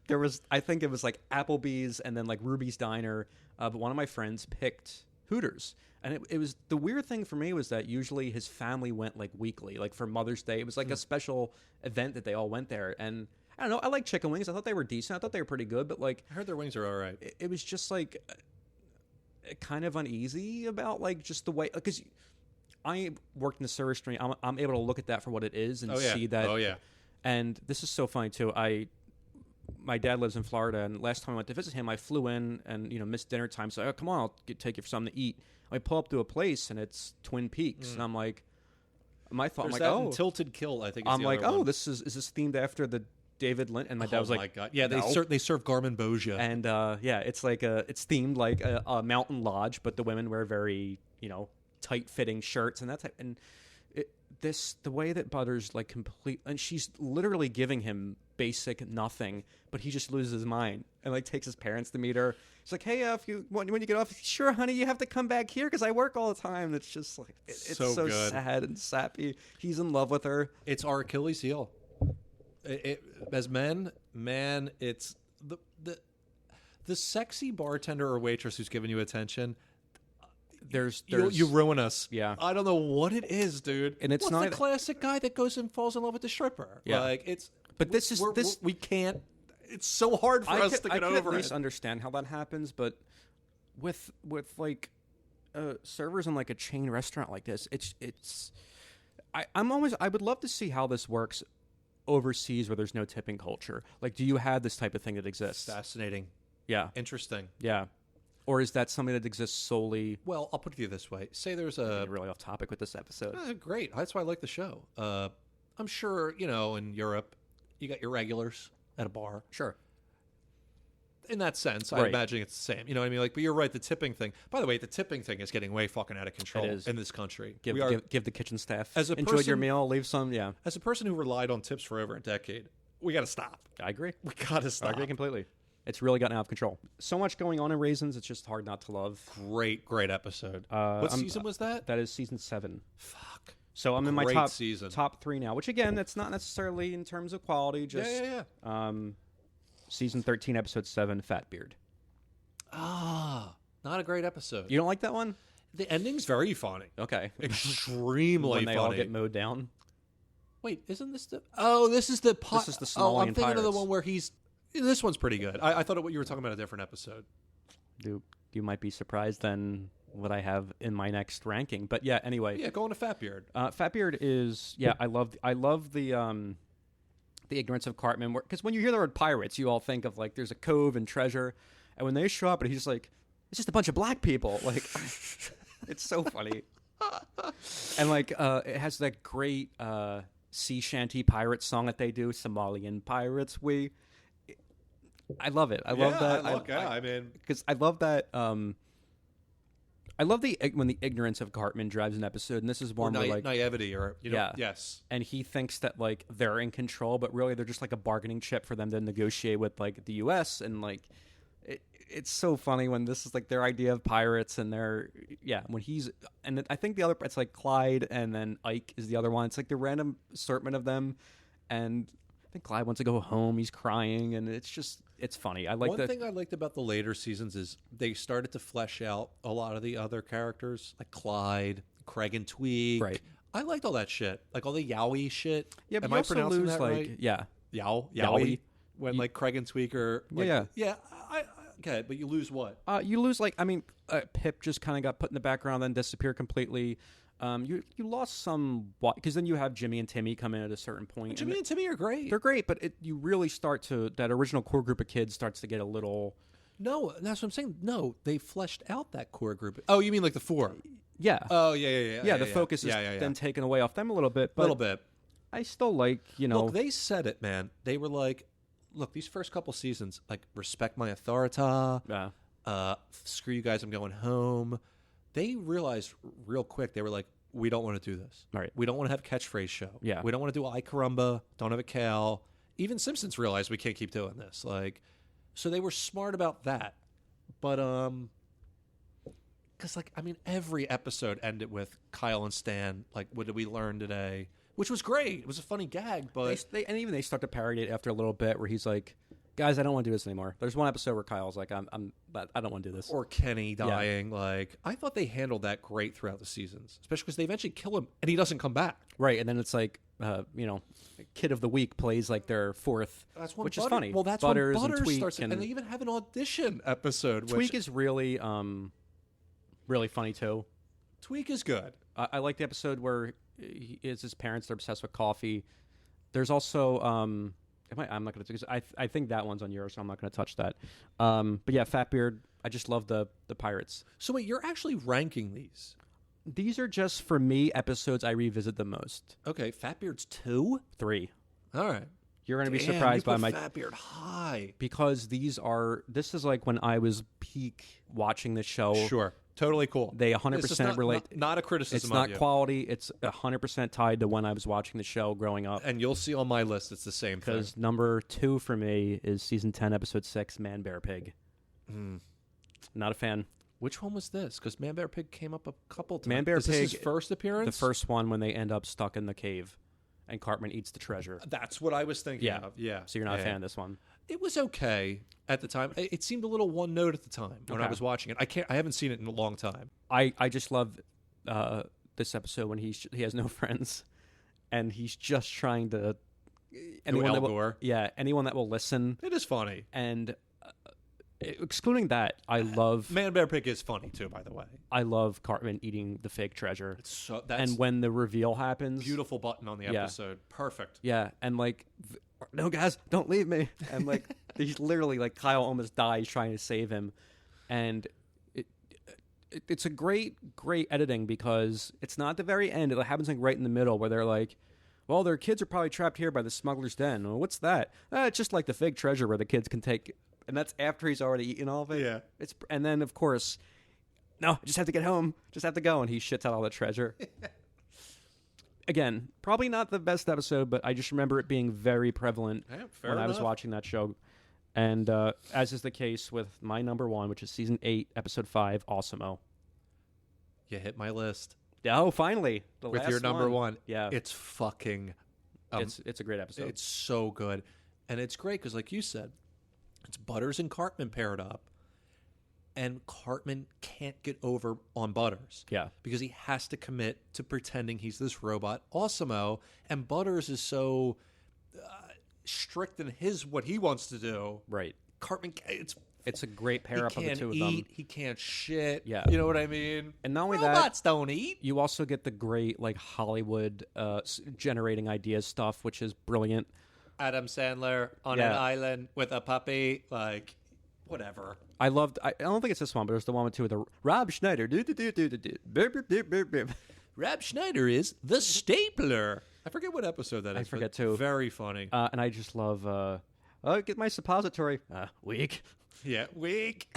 there was, I think it was like Applebee's and then like Ruby's Diner, but one of my friends picked Hooters. And it was, the weird thing for me was that usually his family went like weekly, like for Mother's Day. It was like a special event that they all went there. And I don't know, I like chicken wings. I thought they were decent. I thought they were pretty good, but like. I heard their wings are all right. It was just like kind of uneasy about like just the way, because I worked in the service stream. I'm able to look at that for what it is and see that. Oh, yeah. And this is so funny too. My dad lives in Florida, and last time I went to visit him, I flew in and missed dinner time. So come on, I'll take you for something to eat. I pull up to a place and it's Twin Peaks, and I'm like, my thought, There's I'm that like, in Tilted Kilt, I think. I'm like, oh, this is this themed after the David Lynch, and my dad was oh like, my god, yeah, no. they serve Garmin Boja, And it's like it's themed like a mountain lodge, but the women wear very tight fitting shirts and that type. And the way that Butters like and she's literally giving him basic nothing, but he just loses his mind and like takes his parents to meet her. She's like, hey, if you when you get off, sure, honey, you have to come back here because I work all the time. And it's just like it's so good. sad and sappy. He's in love with her. It's our Achilles heel. As men, man, it's the sexy bartender or waitress who's giving you attention. You ruin us. Yeah, I don't know what it is, dude. And it's What's not the classic guy that goes and falls in love with the stripper. Yeah, like it's. But we can't. It's so hard for us to get over it. I can at least understand how that happens, but with like servers in like a chain restaurant like this, I would love to see how this works overseas where there's no tipping culture. Like, do you have this type of thing that exists? Fascinating. Yeah. Interesting. Yeah. Or is that something that exists solely? Well, I'll put it to you this way. Say there's a... really off topic with this episode. Great. That's why I like the show. I'm sure, in Europe, you got your regulars at a bar. Sure. In that sense, right. I imagine it's the same. You know what I mean? Like, but you're right, the tipping thing. By the way, the tipping thing is getting way fucking out of control in this country. Give the kitchen staff. Enjoyed your meal, leave some, yeah. As a person who relied on tips for over a decade, we got to stop. I agree. We got to stop. I agree completely. It's really gotten out of control. So much going on in Raisins, it's just hard not to love. Great episode. What season was that? That is season 7. Fuck. So I'm in my season. top 3 now, which again, that's not necessarily in terms of quality. Just season 13, episode 7, Fat Beard. Not a great episode. You don't like that one? The ending's very funny. Okay. Extremely when funny. They all get mowed down. Wait, isn't this the... Oh, this is the... This is the Somalian I'm thinking Pirates. of the one where he's... This one's pretty good. I thought you were talking about a different episode. You might be surprised then what I have in my next ranking. But yeah, anyway. Yeah, going to Fat Beard. Fat Beard is... Yeah, I love the ignorance of Cartman. Because when you hear the word pirates, you all think of like there's a cove and treasure. And when they show up and he's just like, it's just a bunch of black people. Like, it's so funny. And like, it has that great sea shanty pirate song that they do, Somalian Pirates. I love it. I love that. Because I love that. I love when the ignorance of Cartman drives an episode, and this is one where like naivety, or yes, and he thinks that like they're in control, but really they're just like a bargaining chip for them to negotiate with like the U.S. and like. It's so funny when this is like their idea of pirates and I think the other, it's like Clyde and then Ike is the other one. It's like the random assortment of them. And I think Clyde wants to go home. He's crying and it's funny. One thing I liked about the later seasons is they started to flesh out a lot of the other characters like Clyde, Craig and Tweak. Right. I liked all that shit. Like all the Yowie shit. Yeah, but Am I pronouncing that like, right? Yeah. Yowie. When like Craig and Tweak are like, yeah. Okay, but you lose what? You lose Pip just kind of got put in the background, then disappeared completely. You lost some because then you have Jimmy and Timmy come in at a certain point. Jimmy and Timmy are great. They're great, but you really start to that original core group of kids starts to get a little. No, that's what I'm saying. No, they fleshed out that core group. Oh, you mean like the 4? Yeah. Oh, yeah. Yeah, the focus is then taken away off them a little bit. A little bit. I still like Look, they said it, man. They were like. Look, these first couple seasons, like, respect my authority. Yeah. Screw you guys, I'm going home. They realized real quick, they were like, we don't want to do this. Right. We don't want to have catchphrase show. Yeah. We don't want to do I Carumba, don't have a Cal. Even Simpsons realized we can't keep doing this. Like, so they were smart about that. But, because, like, I mean, every episode ended with Kyle and Stan, like, what did we learn today? Which was great. It was a funny gag, but... They start to parody it after a little bit where he's like, guys, I don't want to do this anymore. There's one episode where Kyle's like, I don't want to do this. Or Kenny dying. Yeah. Like, I thought they handled that great throughout the seasons, especially because they eventually kill him and he doesn't come back. Right, and then it's like, Kid of the Week plays like their 4th, which is funny. Well, that's Butters when Butters and Tweak starts, and they even have an audition episode. Tweak is really, really funny too. Tweak is good. I like the episode where his parents are obsessed with coffee. There's also I'm not going to. I think that one's on yours, so I'm not going to touch that. But yeah, Fat Beard. I just love the pirates. So wait, you're actually ranking these? These are just for me episodes I revisit the most. Okay, Fat Beard's 2, 3. All right. You're going to be Damn, surprised you by put my Fatbeard high. because this is like when I was peak watching the show. Sure, totally cool. They This is 100% relate. Not a criticism. It's of not you. quality. It's 100% tied to when I was watching the show growing up. And you'll see on my list, it's the same thing. Because number 2 for me is season 10, episode 6, Man Bear Pig. Not a fan. Which one was this? Because Man Bear Pig came up a couple times. Man Bear Is this Pig, his first appearance? The first one when they end up stuck in the cave, and Cartman eats the treasure. That's what I was thinking of. Yeah. So you're not a Yeah. fan of this one. It was okay at the time. It seemed a little one note at the time when I Okay. was watching it. I haven't seen it in a long time. I just love this episode when he has no friends, and he's just trying to anyone Al that will, Gore? yeah, anyone that will listen. It is funny. And excluding that, I love Man Bear Pig is funny too, by the way. I love Cartman eating the fake treasure. So that's And when the reveal happens, beautiful button on the Yeah. episode. Perfect. yeah, and like, no guys, don't leave me. And like, he's literally like Kyle almost dies trying to save him, and it's a great editing because it's not the very end. It happens like right in the middle where they're like, well, their kids are probably trapped here by the smuggler's den. Well, what's that? It's just like the fake treasure where the kids can take, and that's after he's already eaten all of it. Yeah. And then of course, no, I just have to get home. Just have to go, and he shits out all the treasure. Again, probably not the best episode, but I just remember it being very prevalent Yeah, fair when I was enough. watching that show. And as is the case with my number 1, which is season 8, episode 5, Awesome-O. You hit my list Oh, finally. The with last your number one. Yeah. It's fucking. It's a great episode. It's so good, and it's great because, like you said, it's Butters and Cartman paired up, and Cartman can't get over on Butters. Yeah. because he has to commit to pretending he's this robot Awesome-O, and Butters is so strict in what he wants to do. Right. Cartman, It's a great pair he up of the can't two of eat, them. he can't shit. Yeah. You know what I mean? And not only that, Robots don't eat. you also get the great like Hollywood generating ideas stuff, which is brilliant. Adam Sandler on Yeah. an island with a puppy, like whatever. I don't think it's this one, but it's the one with two of the Rob Schneider. Rob Schneider is the stapler. I forget what episode that is. I forget but too. Very funny. And I just love get my suppository. Weak. Yeah, weak.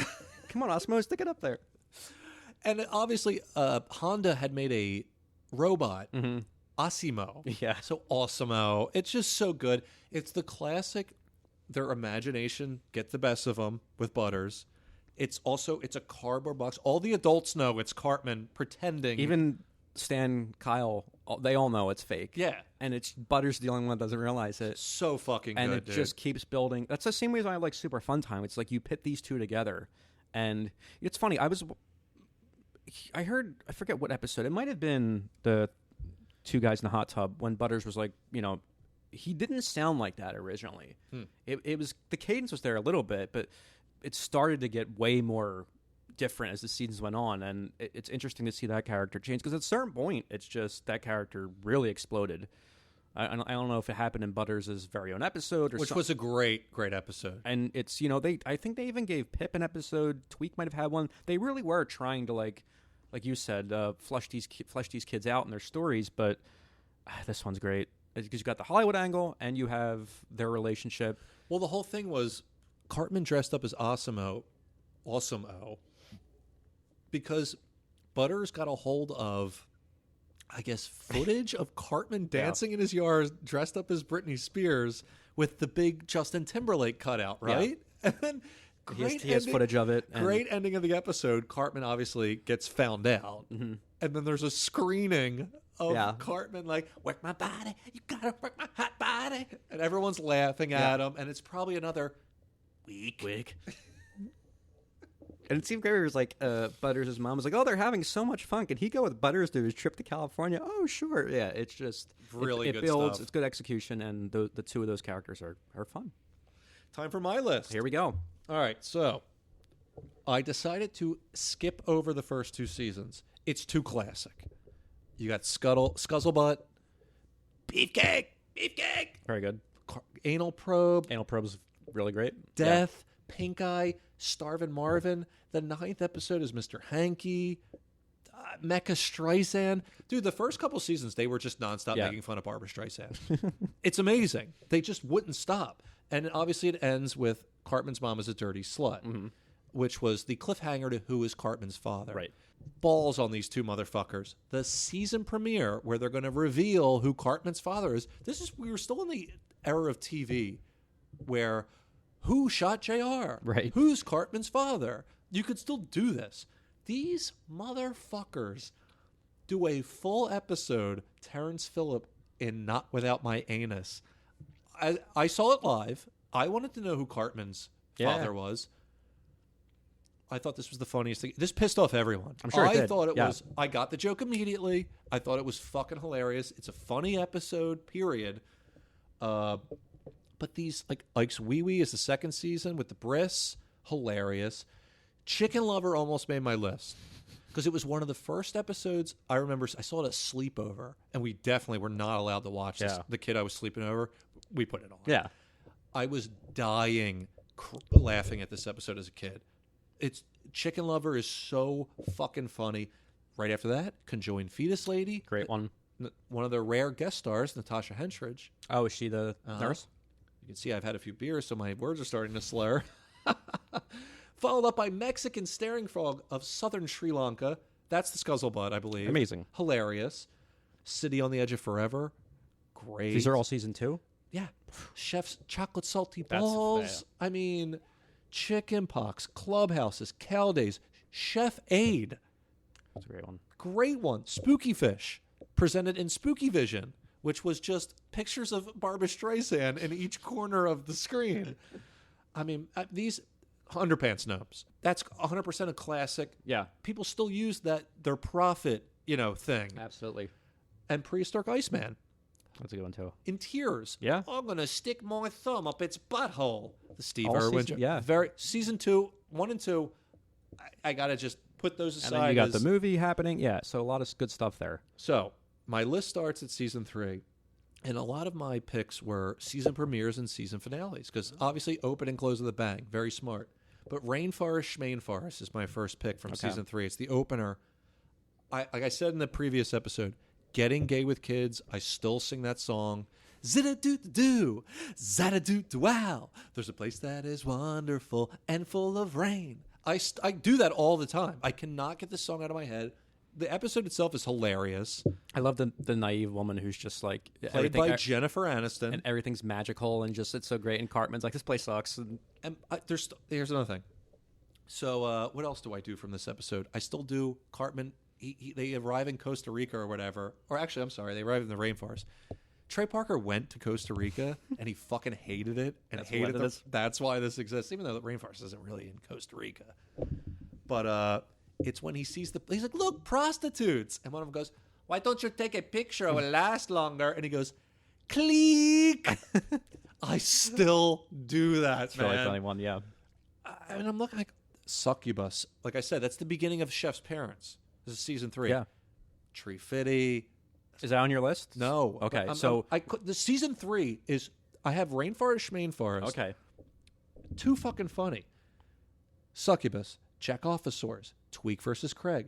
Come on, Osmo, stick it up there. And obviously, Honda had made a robot, Asimo. Yeah. So Awesome-O. It's just so good. It's the classic, their imagination get the best of them with Butters. It's a cardboard box. All the adults know it's Cartman pretending. Even Stan, Kyle, they all know it's fake. Yeah. And it's Butters the only one that doesn't realize it. So fucking And good, it dude. just keeps building. That's the same reason I like Super Fun Time. It's like you pit these two together. And it's funny. I forget what episode. It might have been the Two Guys in the Hot Tub when Butters was like, he didn't sound like that originally. It was, the cadence was there a little bit, but it started to get way more different as the seasons went on, and it's interesting to see that character change because at a certain point it's just that character really exploded. I don't know if it happened in Butters' very own episode or Which was a great episode. and it's I think they even gave Pip an episode. Tweak might have had one. They really were trying to like you said, flesh these kids out in their stories, but this one's great because you got the Hollywood angle and you have their relationship. Well, the whole thing was Cartman dressed up as Awesome-O, because Butters got a hold of, I guess, footage of Cartman dancing in his yard dressed up as Britney Spears with the big Justin Timberlake cutout, right? And then He has footage of it. And great ending of the episode. Cartman obviously gets found out. And then there's a screening of Cartman like, work my body, you gotta work my hot body. And everyone's laughing at him. And it's probably another week. And it seemed great. It was like Butters' mom was like, "Oh, they're having so much fun. Can he go with Butters to his trip to California?" Oh, sure. Yeah, it's just Really it good builds. stuff. It's good execution, and the two of those characters are fun. Time for my list. Here we go. All right, so I decided to skip over the first two seasons. It's too classic. You got Scuzzlebutt, Beefcake, Very good. Anal Probe, Anal Probe is really great. Death, Pink Eye, Starvin' Marvin. The 9th episode is Mr. Hanky. Mecha Streisand. Dude, the first couple seasons, they were just nonstop making fun of Barbara Streisand. It's amazing. They just wouldn't stop. And obviously it ends with Cartman's mom is a dirty slut, which was the cliffhanger to who is Cartman's father. Right. Balls on these two motherfuckers. The season premiere where they're going to reveal who Cartman's father is. We were still in the era of TV where who shot JR? Right. Who's Cartman's father? You could still do this. These motherfuckers do a full episode, Terrence Phillip in Not Without My Anus. I saw it live. I wanted to know who Cartman's father was. I thought this was the funniest thing. This pissed off everyone. I'm sure it did. I thought it was. I got the joke immediately. I thought it was fucking hilarious. It's a funny episode, period. But these, like, Ike's Wee Wee is the second season with the Briss. Hilarious. Chicken Lover almost made my list because it was one of the first episodes. I remember I saw it at sleepover, and we definitely were not allowed to watch this. The kid I was sleeping over, we put it on. Yeah. I was dying laughing at this episode as a kid. It's Chicken Lover is so fucking funny. Right after that, Conjoined Fetus Lady. Great one. One of their rare guest stars, Natasha Henstridge. Oh, is she the nurse? You can see I've had a few beers, so my words are starting to slur. Followed up by Mexican Staring Frog of southern Sri Lanka. That's the Scuzzlebutt, I believe. Amazing. Hilarious. City on the Edge of Forever. Great. These are all season 2? Yeah. Chef's Chocolate Salty Balls. That's I mean, Chicken Pox, Clubhouses, Cow Days, Chef Aid. That's a great one. Great one. Spooky Fish, presented in Spooky Vision, which was just pictures of Barbra Streisand in each corner of the screen. I mean, these Underpants Gnomes. That's 100% a classic. Yeah. People still use that, their profit, thing. Absolutely. And Prehistoric Iceman. That's a good one, too. In tears. Yeah. I'm going to stick my thumb up its butthole. The Steve All Irwin. season- yeah. Season 2, 1 and 2. I got to just put those aside. And then you got the movie happening. Yeah, so a lot of good stuff there. So, my list starts at season 3. And a lot of my picks were season premieres and season finales. Because obviously, open and close with a bang. Very smart. But Rainforest Schmainforest is my first pick from season 3. It's the opener. Like I said in the previous episode, Getting Gay with Kids, I still sing that song. Zida-doo-doo, zada-doo-doo-wow. There's a place that is wonderful and full of rain. I do that all the time. I cannot get this song out of my head. The episode itself is hilarious. I love the naive woman who's just like... Played by Jennifer Aniston. And everything's magical and just it's so great. And Cartman's like, this place sucks. And here's another thing. So what else do I do from this episode? I still do Cartman. They arrive in Costa Rica or whatever. Or actually, I'm sorry. They arrive in the rainforest. Trey Parker went to Costa Rica and he fucking hated it. And that's why this exists. Even though the rainforest isn't really in Costa Rica. But it's when he sees he's like, look, prostitutes. And one of them goes, why don't you take a picture? It will last longer. And he goes, click. I still do that, It's man. really funny one, yeah. I mean, I'm looking like Succubus. Like I said, that's the beginning of Chef's Parents. This is season 3. Yeah. Tree Fitty. Is that on your list? No. Okay, the season 3 is, I have Rainforest, Schmainforest. Okay. Too fucking funny. Succubus, Chekophosaurus, Tweak versus Craig.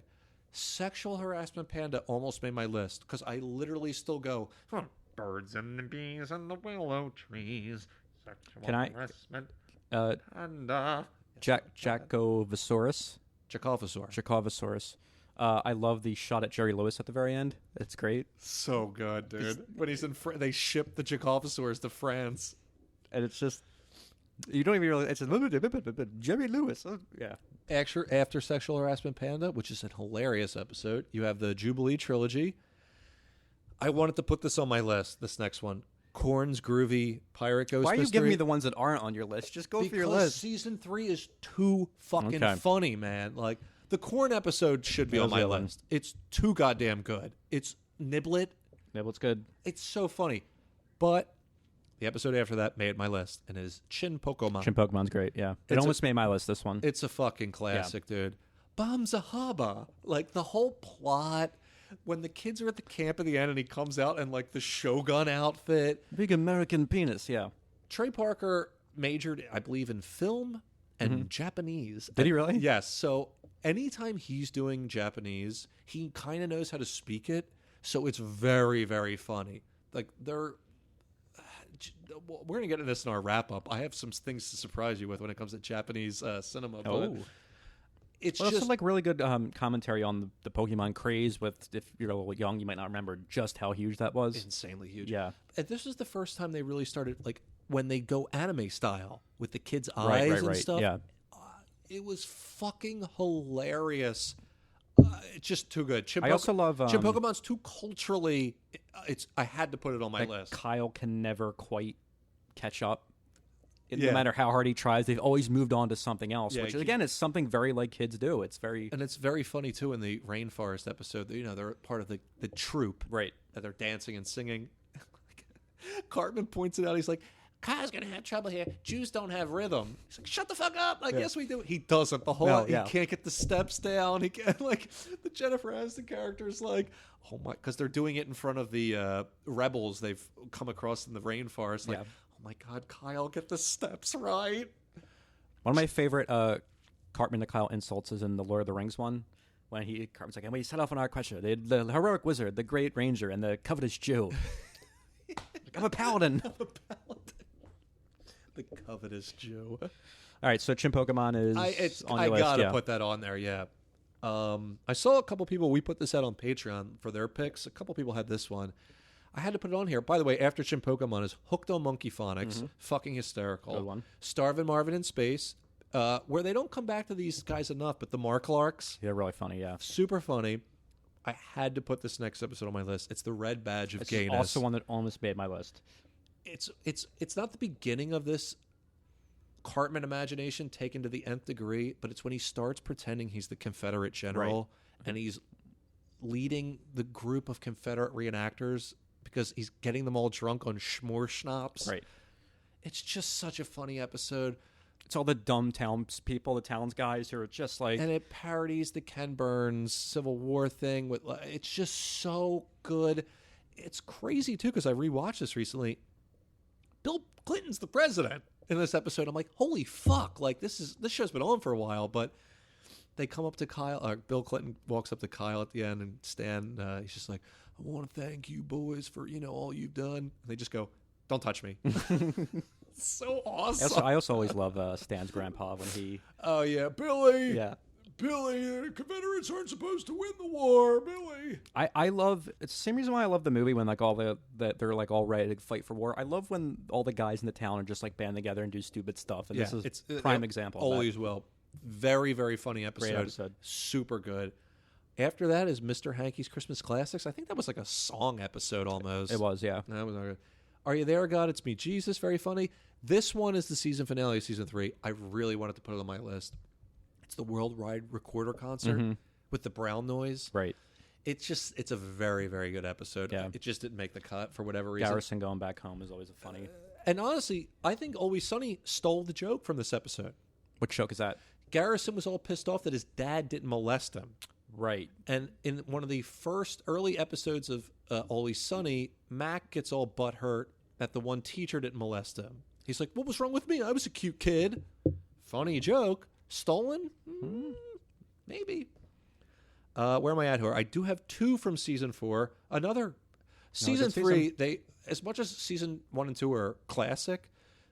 Sexual Harassment Panda almost made my list because I literally still go, birds and the bees and the willow trees. Sexual harassment panda. Jacovosaurus. Chekophosaurus. I love the shot at Jerry Lewis at the very end. It's great. So good, dude. When he's in they ship the Chekophosaurus to France. And it's just, you don't even realize, it's Jerry Lewis. Oh, yeah. After Sexual Harassment Panda, which is a hilarious episode, you have the Jubilee Trilogy. I wanted to put this on my list, this next one. Korn's Groovy Pirate Ghost Why are you Mystery. giving me the ones that aren't on your list? Just go for your list. Season 3 is too fucking funny, man. Like, the Korn episode should be on my list. It's too goddamn good. It's Niblet. Niblet's good. It's so funny. But the episode after that made my list and is Chin Pokemon. Chin Pokemon's great, yeah. It almost made my list, this one. It's a fucking classic, dude. Bam Zahaba. Like, the whole plot, when the kids are at the camp at the end and he comes out in, like, the Shogun outfit. Big American penis, yeah. Trey Parker majored, I believe, in film and Japanese. Did he really? Yes. So anytime he's doing Japanese, he kind of knows how to speak it, so it's very, very funny. Like, we're going to get into this in our wrap-up. I have some things to surprise you with when it comes to Japanese cinema. But it's just also like really good commentary on the Pokemon craze. With if you're a little young, you might not remember just how huge that was. Insanely huge. Yeah, and this was the first time they really started, like, when they go anime style with the kids' eyes and stuff. Yeah, it was fucking hilarious. It's just too good. I also love Chim Pokemon's too culturally. I had to put it on my list. Kyle can never quite catch up. No matter how hard he tries, they've always moved on to something else, which again is something very like kids do. It's very funny too in the rainforest episode. They're part of the troupe, right? That they're dancing and singing. Cartman points it out. He's like, Kyle's gonna have trouble here. Jews don't have rhythm. He's like, shut the fuck up. Like, yes, we do. He doesn't. He can't get the steps down. He can't, like, the Jennifer Aniston character is like, oh my, because they're doing it in front of the rebels they've come across in the rainforest. Like, oh my God, Kyle, get the steps right. One of my favorite Cartman to Kyle insults is in the Lord of the Rings one. When Cartman's like, we set off on our quest, the heroic wizard, the great ranger, and the covetous Jew. Like, I'm a paladin. I'm a paladin. The covetous Jew. All right, so Chim Pokemon is on your list. I gotta put that on there. Yeah. I saw a couple people. We put this out on Patreon for their picks. A couple people had this one. I had to put it on here. By the way, after Chim Pokemon is Hooked on Monkey Phonics, fucking hysterical. Good one. Starvin' Marvin in Space, where they don't come back to these guys enough. But the Marklarks, yeah, really funny. Yeah, super funny. I had to put this next episode on my list. It's the Red Badge of Gayness. Also one that almost made my list. It's not the beginning of this Cartman imagination taken to the nth degree, but it's when he starts pretending he's the Confederate general and he's leading the group of Confederate reenactors because he's getting them all drunk on schmore schnapps. Right. It's just such a funny episode. It's all the dumb townspeople, the towns guys who are just like... And it parodies the Ken Burns Civil War thing. It's just so good. It's crazy, too, because I rewatched this recently. Bill Clinton's the president in this episode. I'm like, holy fuck. Like, this show's been on for a while, but they come up to Kyle. Bill Clinton walks up to Kyle at the end, and Stan, he's just like, I want to thank you boys for, all you've done. And they just go, don't touch me. So awesome. I also always love Stan's grandpa when he... Oh, yeah. Billy. Yeah. Billy, the Confederates aren't supposed to win the war, Billy. I love... It's the same reason why I love the movie when like all they're like all ready to fight for war. I love when all the guys in the town are just like band together and do stupid stuff. And this is a prime example of always that. will. Very, very funny episode. Great episode. Super good. After that is Mr. Hankey's Christmas Classics. I think that was like a song episode almost. It was, yeah. That was not good. Are You There, God? It's Me, Jesus. Very funny. This one is the season finale of season 3. I really wanted to put it on my list. It's the Worldwide Recorder concert with the brown noise. Right. It's a very, very good episode. Yeah. It just didn't make the cut for whatever reason. Garrison going back home is always a funny. And honestly, I think Always Sunny stole the joke from this episode. What joke is that? Garrison was all pissed off that his dad didn't molest him. Right. And in one of the first early episodes of Always Sunny, Mac gets all butthurt that the one teacher didn't molest him. He's like, what was wrong with me? I was a cute kid. Funny joke. Stolen? Maybe. Where am I at here? I do have 2 from season 4. Season 3, they, as much as season 1 and 2 are classic,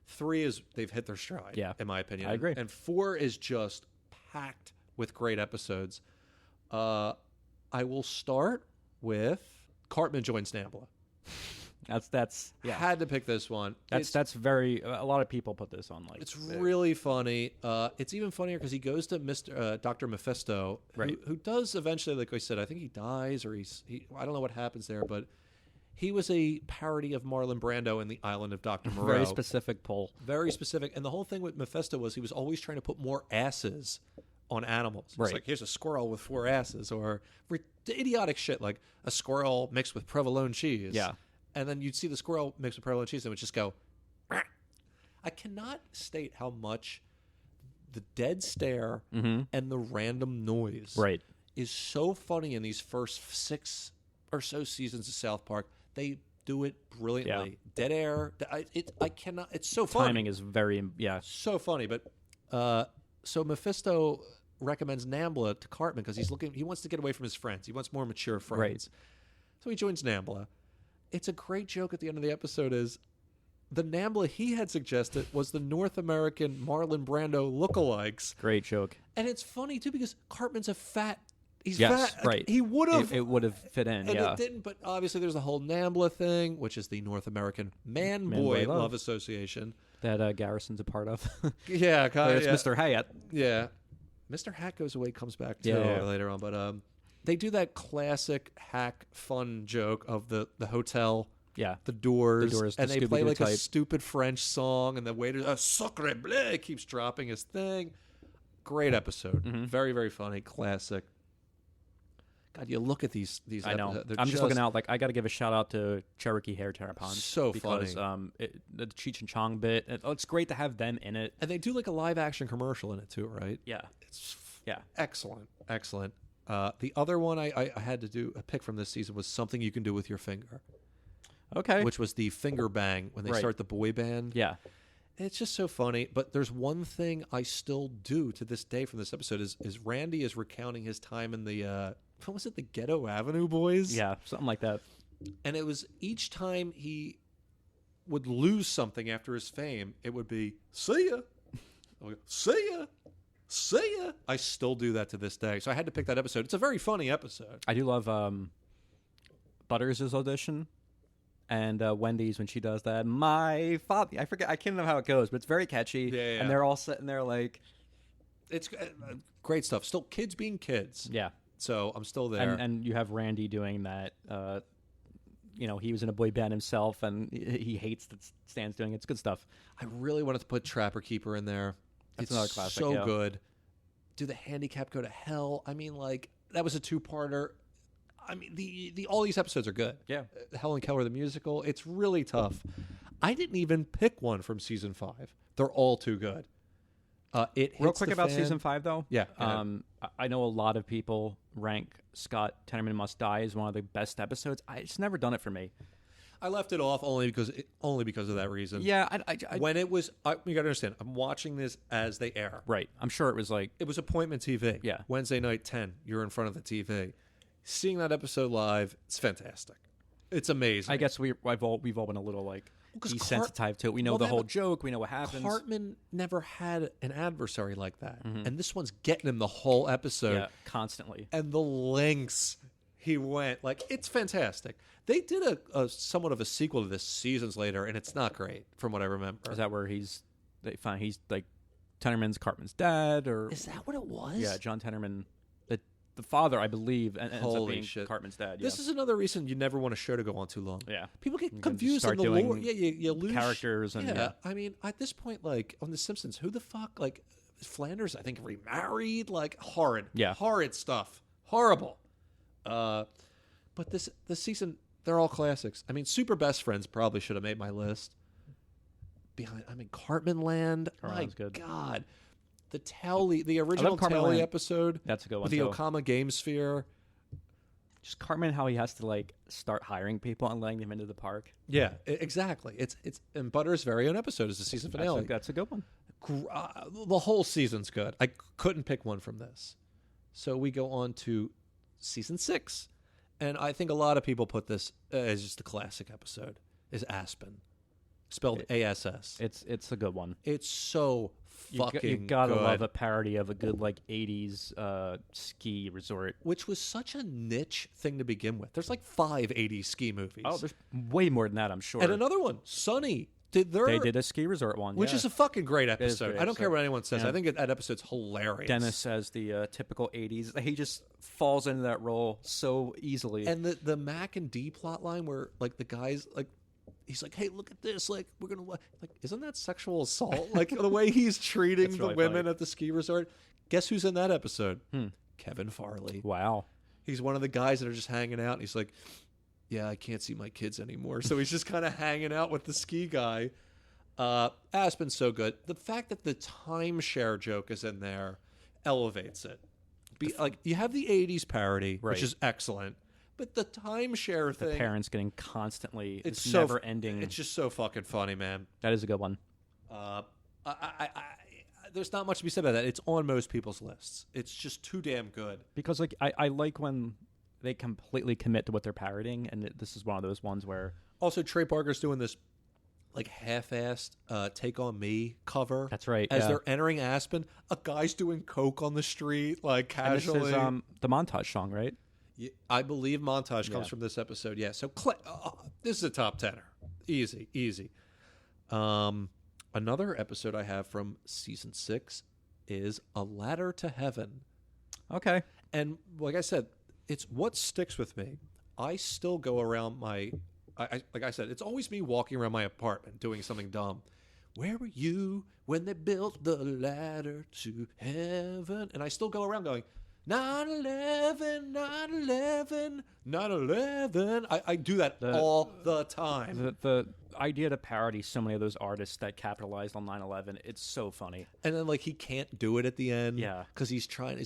3 is they've hit their stride, in my opinion. I agree. And 4 is just packed with great episodes. I will start with Cartman Joins NAMBLA. That's Had to pick this one. That's very a lot of people put this on like. It's really funny. It's even funnier because he goes to Dr. Mephisto, who does eventually, like I said, I think he dies or I don't know what happens there, but he was a parody of Marlon Brando in The Island of Dr. Moreau. Very specific pull. Very specific. And the whole thing with Mephisto was he was always trying to put more asses on animals. It's like, here's a squirrel with 4 asses, or idiotic shit like a squirrel mixed with provolone cheese. Yeah. And then you'd see the squirrel mixed with provolone cheese and it would just go, "Rah." I cannot state how much the dead stare and the random noise is so funny in these first 6 or so seasons of South Park. They do it brilliantly. Yeah. Dead air. I cannot. It's so funny. Timing is very, so funny. But so Mephisto recommends Nambla to Cartman because he wants to get away from his friends. He wants more mature friends. Right. So he joins Nambla. It's a great joke at the end of the episode is the Nambla he had suggested was the North American Marlon Brando lookalikes. Great joke. And it's funny, too, because Cartman's a fat... He's Yes, fat. right. He would have... It would have fit in, And yeah. it didn't, but obviously there's the whole Nambla thing, which is the North American Man-Boy Man-Boy Love. Love Association. That Garrison's a part of. Yeah, kind of. It's Mr. Hyatt. Yeah. Mr. Hack goes away, comes back too Yeah. later on. But they do that classic Hack fun joke of the hotel, Yeah. the doors, the and they play Scooby-Doo like a type. stupid French song, and the waiter, sacre bleu, keeps dropping his thing. Great episode. Very, very funny. Classic. God, you look at these I know. episodes, they're I'm just looking out. Like, I got to give a shout out to Cherokee Hair Terrapons. So because, funny. The Cheech and Chong bit. It's great to have them in it. And they do like a live action commercial in it too, right? Yeah. It's Yeah. excellent. Excellent. The other one I had to do a pick from this season was Something You Can Do With Your Finger, Okay. which was the finger bang when they Right. start the boy band. Yeah. It's just so funny. But there's one thing I still do to this day from this episode is Randy is recounting his time in the what was it, the Ghetto Avenue Boys? Yeah. Something like that. And it was each time he would lose something after his fame, it would be, see ya. I would go, see ya. See ya. I still do that to this day. So I had to pick that episode. It's a very funny episode. I do love Butters' audition and Wendy's when she does that. My father. I forget. I can't remember how it goes, but it's very catchy. Yeah. And they're all sitting there like, It's great stuff. Still kids being kids. yeah. So I'm still there. And you have Randy doing that. He was in a boy band himself, and he hates that Stan's doing it. It's good stuff. I really wanted to put Trapper Keeper in there. That's It's another classic, so yeah. good. Do the handicap go to hell? I mean, like, that was a two-parter. I mean, the all these episodes are good. Yeah. Helen Keller, the musical, it's really tough. I didn't even pick one from season 5. They're all too good. It Real hits quick the about fan. season 5, though. Yeah, go ahead. I know a lot of people rank Scott Tenorman Must Die as one of the best episodes. It's never done it for me. I left it off only because of that reason. Yeah, When it was, you got to understand, I'm watching this as they air. right. I'm sure it was like, It was appointment TV. Yeah. Wednesday night 10. You're in front of the TV. Seeing that episode live, it's fantastic. It's amazing. I guess we've all been a little like 'cause desensitized to it. We know well, the that- whole joke. We know what happens. Cartman never had an adversary like that, and this one's getting him the whole episode. Yeah, constantly. And the lengths he went, like, it's fantastic. They did a somewhat of a sequel to this seasons later, and it's not great from what I remember. Is that where they find he's like Tenorman's Cartman's dad, or Is that what it was? yeah, John Tenorman, the father, I believe, and ends up Holy being shit. Cartman's dad. This is another reason you never want a show to go on too long. Yeah. People get You can confused in start the doing lore. Yeah, you lose characters and yeah. I mean, at this point, like on The Simpsons, who the fuck, like Flanders? I think remarried, like horrid, horrid stuff, horrible. But this season, they're all classics. I mean, Super Best Friends probably should have made my list. Cartman Land. Cartman's My good. God, the original Cartman Telly Land. episode. That's a good one, with the too. Okama Game Sphere. Just Cartman, how he has to like start hiring people and letting them into the park. Yeah, exactly. It's and Butter's very own episode is the season finale. That's a good one. The whole season's good. I couldn't pick one from this. So we go on to season 6. And I think a lot of people put this as just a classic episode, is Aspen. Spelled ASS. It's a good one. It's so fucking You gotta good. love a parody of a good like 80s ski resort. Which was such a niche thing to begin with. There's like 5 80s ski movies. Oh, there's way more than that, I'm sure. And another one, Sunny. They did a ski resort one, which yeah. is a fucking great is a episode. great I don't care episode. what anyone says. Yeah. I think that episode's hilarious. Dennis says the typical 80s. He just falls into that role so easily. And the Mac and D plot line where like the guys like he's like, hey, look at this, like we're gonna like isn't that sexual assault? Like the way he's treating It's the really women funny. at the ski resort. Guess who's in that episode? Kevin Farley. Wow. He's one of the guys that are just hanging out and he's like, yeah, I can't see my kids anymore. So he's just kind of hanging out with the ski guy. Aspen's so good. The fact that the timeshare joke is in there elevates it. Like you have the 80s parody, Right. which is excellent, but the timeshare The thing, parents getting constantly it's it's so never ending. It's just so fucking funny, man. That is a good one. there's not much to be said about that. It's on most people's lists. It's just too damn good. Because like I like when they completely commit to what they're parodying, and this is one of those ones where Also, Trey Parker's doing this like half-assed "Take on Me" cover. That's right. As they're entering Aspen, a guy's doing coke on the street, like casually. And this is the montage song, right? Yeah, I believe montage comes from this episode. Yeah. So this is a top tenner. Easy. Another episode I have from season 6 is "A Ladder to Heaven." Okay. And like I said, it's what sticks with me. I still go around like I said, it's always me walking around my apartment doing something dumb. Where were you when they built the ladder to heaven? And I still go around going, 9/11, 9/11, 9/11. I do that all the time. The idea to parody so many of those artists that capitalized on 9/11, it's so funny. And then like he can't do it at the end. Yeah. Because he's trying.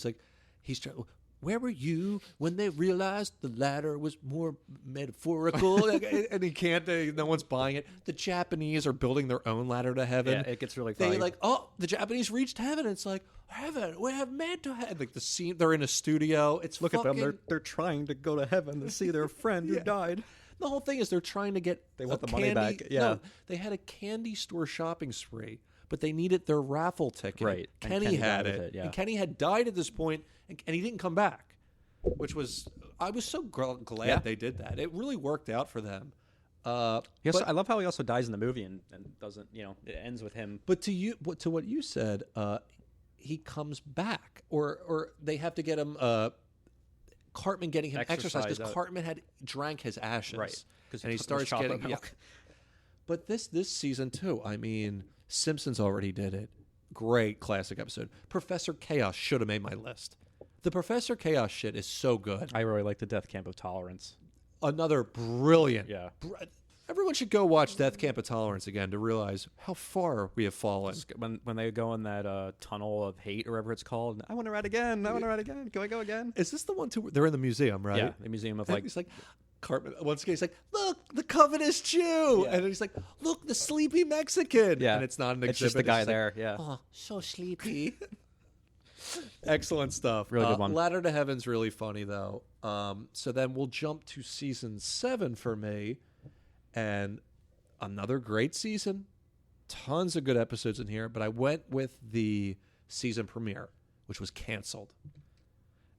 Where were you when they realized the ladder was more metaphorical? And he can't. No one's buying it. The Japanese are building their own ladder to heaven. Yeah, it gets really funny. The Japanese reached heaven. It's like, heaven, we have made to heaven. Like the scene, they're in a studio. It's Look at them. They're trying to go to heaven to see their friend who died. The whole thing is they're trying to get They want the money back. Yeah. No, they had a candy store shopping spree, but they needed their raffle ticket. Right. And Kenny had died with it. yeah. And Kenny had died at this point, and he didn't come back, which was, I was so glad they did that. It really worked out for them. Yes, I love how he also dies in the movie and doesn't, it ends with him. But to what you said, he comes back, or they have to get him. Cartman getting him exercise because Cartman had drank his ashes, right? And he starts getting milk. But this season too, I mean, Simpsons already did it. Great classic episode. Professor Chaos should have made my list. The Professor Chaos shit is so good. I really like the Death Camp of Tolerance. Another brilliant. Yeah. Everyone should go watch Death Camp of Tolerance again to realize how far we have fallen. When they go in that tunnel of hate or whatever it's called, I want to ride again. I want to ride again. Can I go again? Is this the one too? They're in the museum, right? Yeah, the museum of He's like, Cartman. Once again, he's like, look, the covetous Jew, and then he's like, look, the sleepy Mexican. Yeah, and it's not an exhibit. It's just the guy there. Yeah. Oh, so sleepy. Excellent stuff. Really good one. Ladder to Heaven's really funny though. So then we'll jump to season 7 for me, and another great season. Tons of good episodes in here, but I went with the season premiere, which was canceled.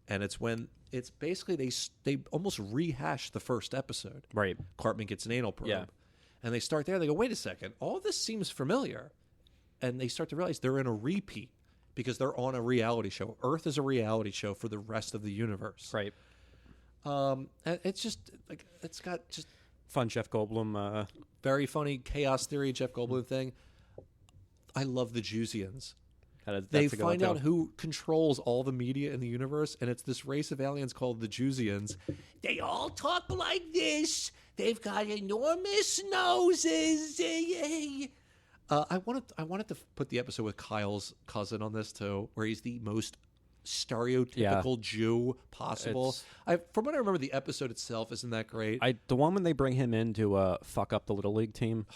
And it's when it's basically they almost rehash the first episode. Right. Cartman gets an anal probe. Yeah. And they start there. They go, wait a second. All this seems familiar. And they start to realize they're in a repeat because they're on a reality show. Earth is a reality show for the rest of the universe. Right. And it's just like it's got just Fun Jeff Goldblum. very funny chaos theory Jeff Goldblum thing. I love the Jewsians. They find out who controls all the media in the universe, and it's this race of aliens called the Jewsians. They all talk like this. They've got enormous noses. I wanted to put the episode with Kyle's cousin on this too, where he's the most stereotypical Jew possible. From what I remember, the episode itself isn't that great. The one when they bring him in to fuck up the Little League team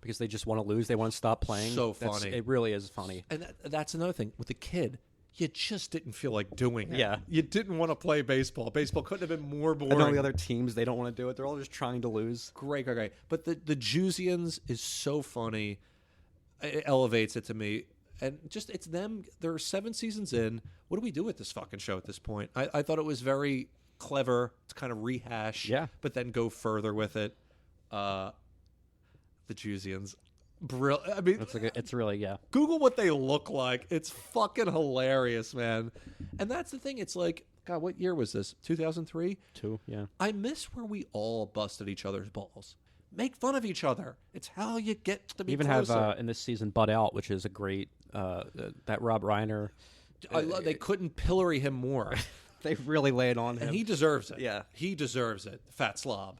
because they just want to lose, they want to stop playing. So funny. It really is funny. And that's another thing with the kid. You just didn't feel like doing it. Yeah. You didn't want to play baseball. Baseball couldn't have been more boring. And all the other teams, they don't want to do it. They're all just trying to lose. Great. But the Jewsians is so funny. It elevates it to me. And just, it's them. There are 7 seasons in. What do we do with this fucking show at this point? I thought it was very clever to kind of rehash, but then go further with it. The Jewsians. Brilliant. I mean, it's really, Google what they look like. It's fucking hilarious, man. And that's the thing. It's like, God, what year was this? 2003? 2, yeah. I miss where we all busted each other's balls. Make fun of each other. It's how you get to be even closer. have in this season Bud Out, which is a great that Rob Reiner. I love. They couldn't pillory him more. They really lay it on him, and he deserves it. Yeah, he deserves it. Fat slob.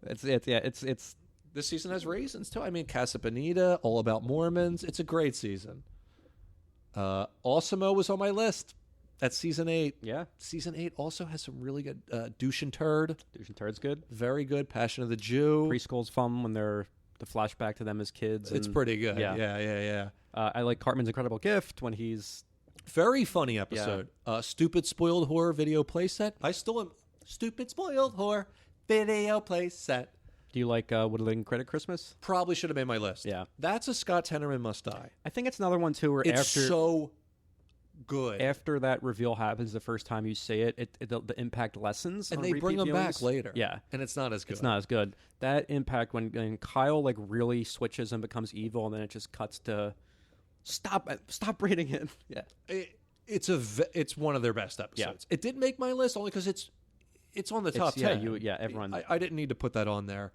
It's. This season has raisins too. I mean, Casa Bonita, All About Mormons. It's a great season. Awesome-O was on my list. That's season 8. Yeah. Season 8 also has some really good Douche and Turd. Douche and Turd's good. Very good. Passion of the Jew. Preschool's fun when they're the flashback to them as kids. It's pretty good. Yeah. I like Cartman's Incredible Gift when he's Very funny episode. Stupid Spoiled Whore video playset. I still am. Stupid Spoiled Whore video playset. Do you like Woodland Credit Christmas? Probably should have made my list. Yeah. That's a Scott Tenorman must die. I think it's another one too where It's after so good. after that reveal happens the first time you say it, the impact lessens. And on they repeat bring them back viewings. later. Yeah. And it's not as good. It's not as good. That impact when Kyle like really switches and becomes evil, and then it just cuts to stop reading it. Yeah. It's one of their best episodes. It didn't make my list only because it's on the top 10. Everyone. I didn't need to put that on there.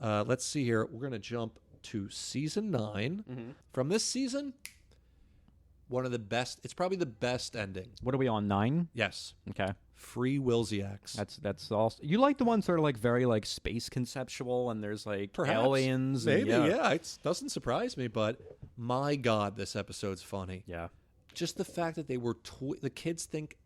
Let's see here. We're going to jump to season 9. From this season, one of the best. It's probably the best ending. What are we on, 9? Yes. Okay. Free Willsiacs. That's also. You like the ones that are like very like space conceptual, and there's like Perhaps. aliens. Maybe, and, it doesn't surprise me, but my God, this episode's funny. Yeah. Just the fact that they were the kids think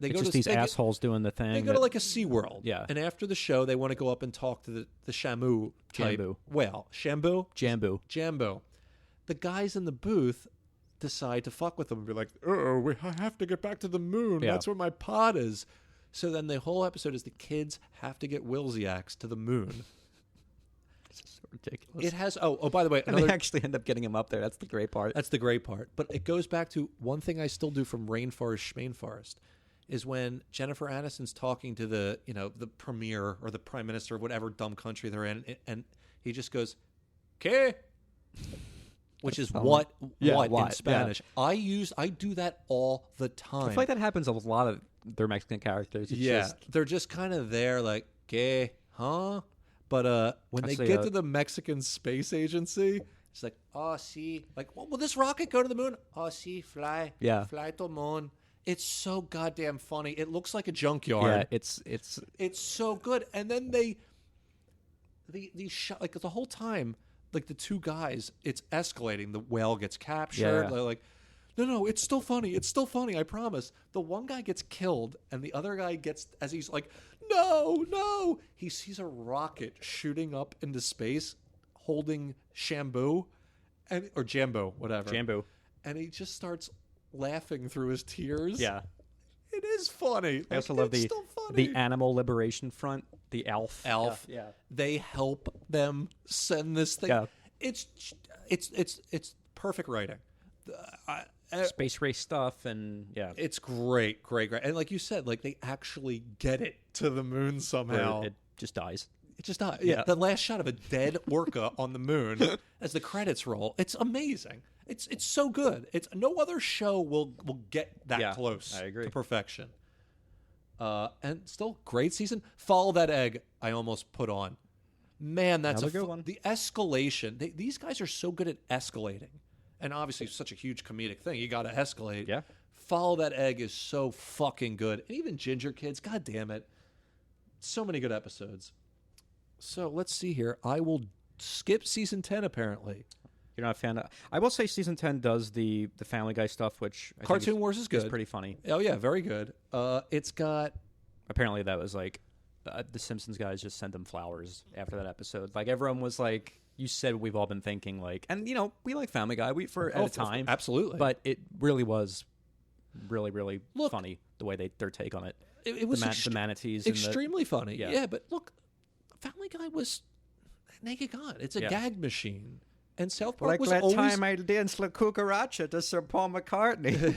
they It's go just to these assholes doing the thing. They go to like a SeaWorld. Yeah. And after the show, they want to go up and talk to the Shamu type. Jambu. Well, Shambu? Jambu. Jambo. The guys in the booth decide to fuck with them and be like, oh, I have to get back to the moon. Yeah. That's where my pod is. So then the whole episode is the kids have to get Willsiacs to the moon. It's so ridiculous. It has, by the way, And they actually end up getting him up there. That's the great part. That's the great part. But it goes back to one thing I still do from Rainforest, Schmainforest, is when Jennifer Aniston's talking to the premier or the prime minister of whatever dumb country they're in, and he just goes, "¿Qué?" Which is what in Spanish. Yeah. I do that all the time. I feel like that happens a lot of their Mexican characters. It's they're just kind of there, like, "¿Qué? Huh?" But when they get to the Mexican Space Agency, it's like, "Oh, sí." Like, will this rocket go to the moon? "Oh, sí, fly. Yeah. Fly to moon." It's so goddamn funny. It looks like a junkyard. Yeah, it's so good. And then the shot, like the whole time, like the two guys, it's escalating. The whale gets captured. Yeah. They're like, no, it's still funny. It's still funny. I promise. The one guy gets killed, and the other guy gets, as he's like, no. He sees a rocket shooting up into space, holding Shambu, or Jambo, whatever. Jambu. And he just starts laughing through his tears. Yeah. It is funny. I also love still funny. the Animal Liberation Front, the ALF. Yeah. They help them send this thing. Yeah. It's perfect writing. Space race stuff, and it's great. And like you said, like they actually get it to the moon somehow. it just dies. It just dies. Yeah. The last shot of a dead orca on the moon as the credits roll. It's amazing. It's so good. It's no other show will get that close I agree. to perfection. And still great season. Follow That Egg. I almost put on. Man, that's Another good one. The escalation. These guys are so good at escalating, and obviously such a huge comedic thing. You got to escalate. Yeah. Follow That Egg is so fucking good, and even Ginger Kids. God damn it, so many good episodes. So let's see here. I will skip season 10. Apparently. You're not a fan of... I will say season 10 does the Family Guy stuff, which... I Cartoon think Wars is good. It's pretty funny. Oh, yeah, very good. It's got... Apparently that was like... the Simpsons guys just sent them flowers after that episode. Like, everyone was like... You said we've all been thinking, like... And, we like Family Guy at a time. Absolutely. But it really was really, really funny, the way their take on it. It was the manatees. Extremely funny. Yeah. Yeah, but look, Family Guy was Naked Gun. It's a gag machine. And South Park was always... I danced La Cucaracha to Sir Paul McCartney.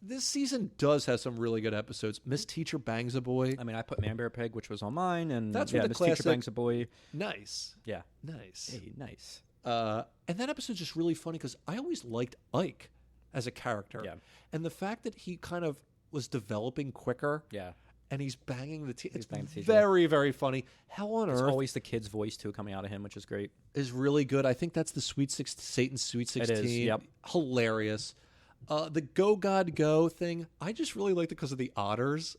This season does have some really good episodes. Miss Teacher Bangs a Boy. I mean, I put Man Bear Pig, which was on mine, and That's where the Miss classic... Teacher Bangs a Boy. Nice. Yeah. Nice. Hey, nice. And that episode's just really funny because I always liked Ike as a character. Yeah. And the fact that he kind of was developing quicker. Yeah. And he's banging the teacher. It's banging the teacher. very, very funny. Hell on It's Earth always the kid's voice, too, coming out of him, which is great. is really good. I think that's the Satan's Sweet 16. It is, yep. Hilarious. The Go God Go thing, I just really liked it because of the otters.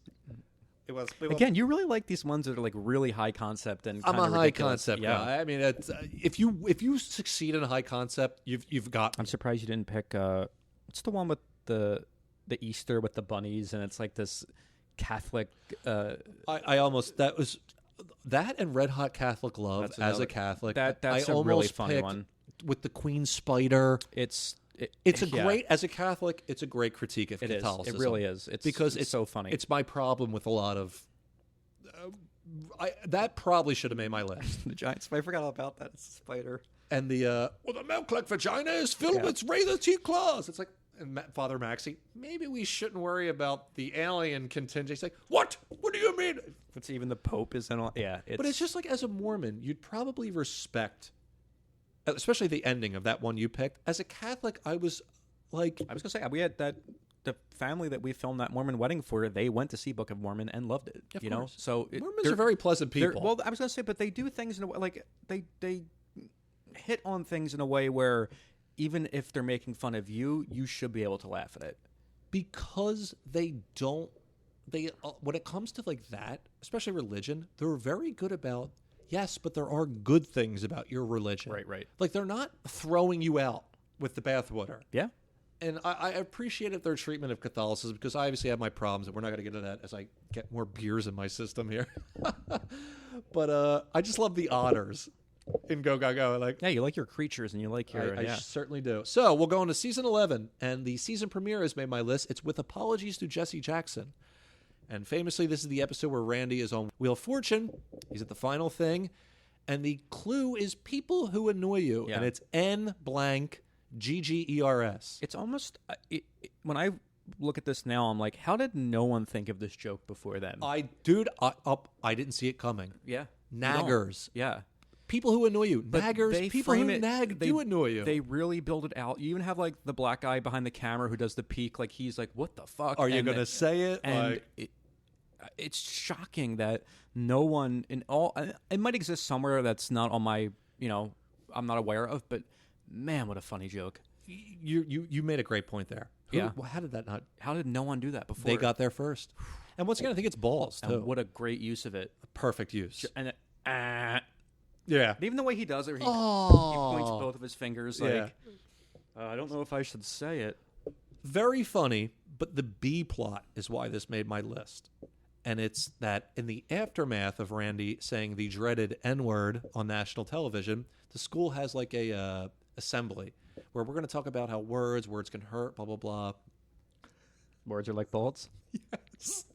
It was Again, you really like these ones that are like really high concept and I'm kinda a high ridiculous. concept Yeah. guy. I mean, it's, if you succeed in a high concept, you've got. I'm surprised you didn't pick what's the one with the Easter with the bunnies, and it's like this Catholic I almost, that was That and Red Hot Catholic Love That's as another- a Catholic. that's I a really almost funny picked one. with the Queen Spider. It's It's a yeah, great, as a Catholic, it's a great critique of It is. Catholicism. It really is. It's because it's so funny. It's my problem with a lot of. That probably should have made my list. the Giants. I forgot all about that. It's a spider. And the the milk-like vagina is filled with razor-teeth claws. It's like, and Father Maxey, maybe we shouldn't worry about the alien contingent. He's like, what? What do you mean? It's even the Pope is in all. Yeah, But it's just like, as a Mormon, you'd probably respect, especially the ending of that one you picked. As a Catholic, I was like, I was gonna say we had that. The family that we filmed that Mormon wedding for, they went to see Book of Mormon and loved it. Of you know, course. so Mormons are very pleasant people. Well, I was gonna say, but they do things in a way like they hit on things in a way where even if they're making fun of you, you should be able to laugh at it. Because they don't, they when it comes to like that, especially religion, they're very good about, yes, but there are good things about your religion. Right. Like, they're not throwing you out with the bathwater. Yeah. And I appreciated their treatment of Catholicism, because I obviously have my problems, and we're not going to get into that as I get more beers in my system here. But I just love the otters in Go Go Go. Like, Yeah, you like your creatures and you like your. I certainly do. So we'll go into season 11, and the season premiere has made my list. It's With Apologies to Jesse Jackson. And famously, this is the episode where Randy is on Wheel of Fortune. He's at the final thing, and the clue is people who annoy you, Yeah. and it's N blank GGERS. It's almost when I look at this now, I'm like, how did no one think of this joke before then? I didn't see it coming. Yeah, Naggers. Yeah. People who annoy you. But Naggers. they People frame who it- nag they- do annoy you. They really build it out. You even have like the black guy behind the camera who does the peek, like he's like, "What the fuck?" Are you And going to say it? And it's shocking that no one in all. It might exist somewhere that's not on my, I'm not aware of. But man, what a funny joke! You made a great point there. Yeah. How did that not? How did no one do that before? They got there first. And once again, I think it's balls too. And what a great use of it. Perfect use. And Yeah. even the way he does it, he Oh. points both of his fingers like, I don't know if I should say it. Very funny, but the B plot is why this made my list. And it's that in the aftermath of Randy saying the dreaded N-word on national television, the school has like a assembly where we're going to talk about how words can hurt, blah, blah, blah. Words are like bullets. Yes.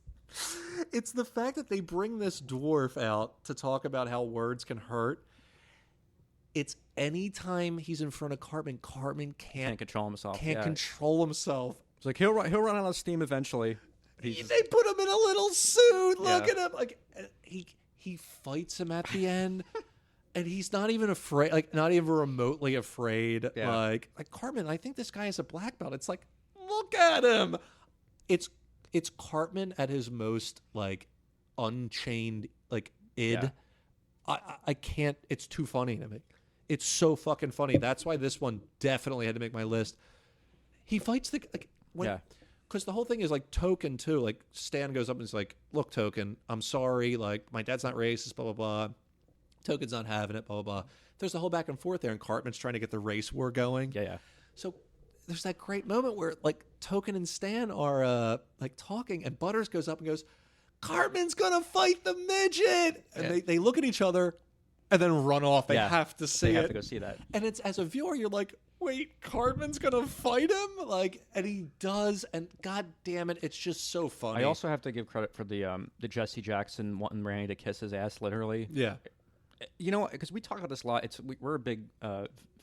It's the fact that they bring this dwarf out to talk about how words can hurt. It's anytime he's in front of Cartman, Cartman Can't control himself. can't Yeah. control himself. It's like he'll run out of steam eventually. They put him in a little suit. Look Yeah. at him. Like, he fights him at the end, and he's not even afraid. Like, not even remotely afraid. Yeah. Like Cartman, I think this guy is a black belt. It's like, look at him. It's Cartman at his most like unchained like id. Yeah. I can't. It's too funny to me. It's so fucking funny. That's why this one definitely had to make my list. He fights because the whole thing is like Token too. Like Stan goes up and is like, "Look, Token, I'm sorry. Like my dad's not racist. Blah blah blah. Token's not having it. Blah blah blah." There's a whole back and forth there, and Cartman's trying to get the race war going. Yeah. So there's that great moment where like Token and Stan are like talking, and Butters goes up and goes, "Cartman's gonna fight the midget," and they look at each other and then run off. They have to see They it. have to go see that. And it's, as a viewer, you're like, wait, Cartman's gonna fight him? Like, and he does, and god damn it, it's just so funny. I also have to give credit for the Jesse Jackson wanting Randy to kiss his ass, literally. Yeah. You know, because we talk about this a lot. We're big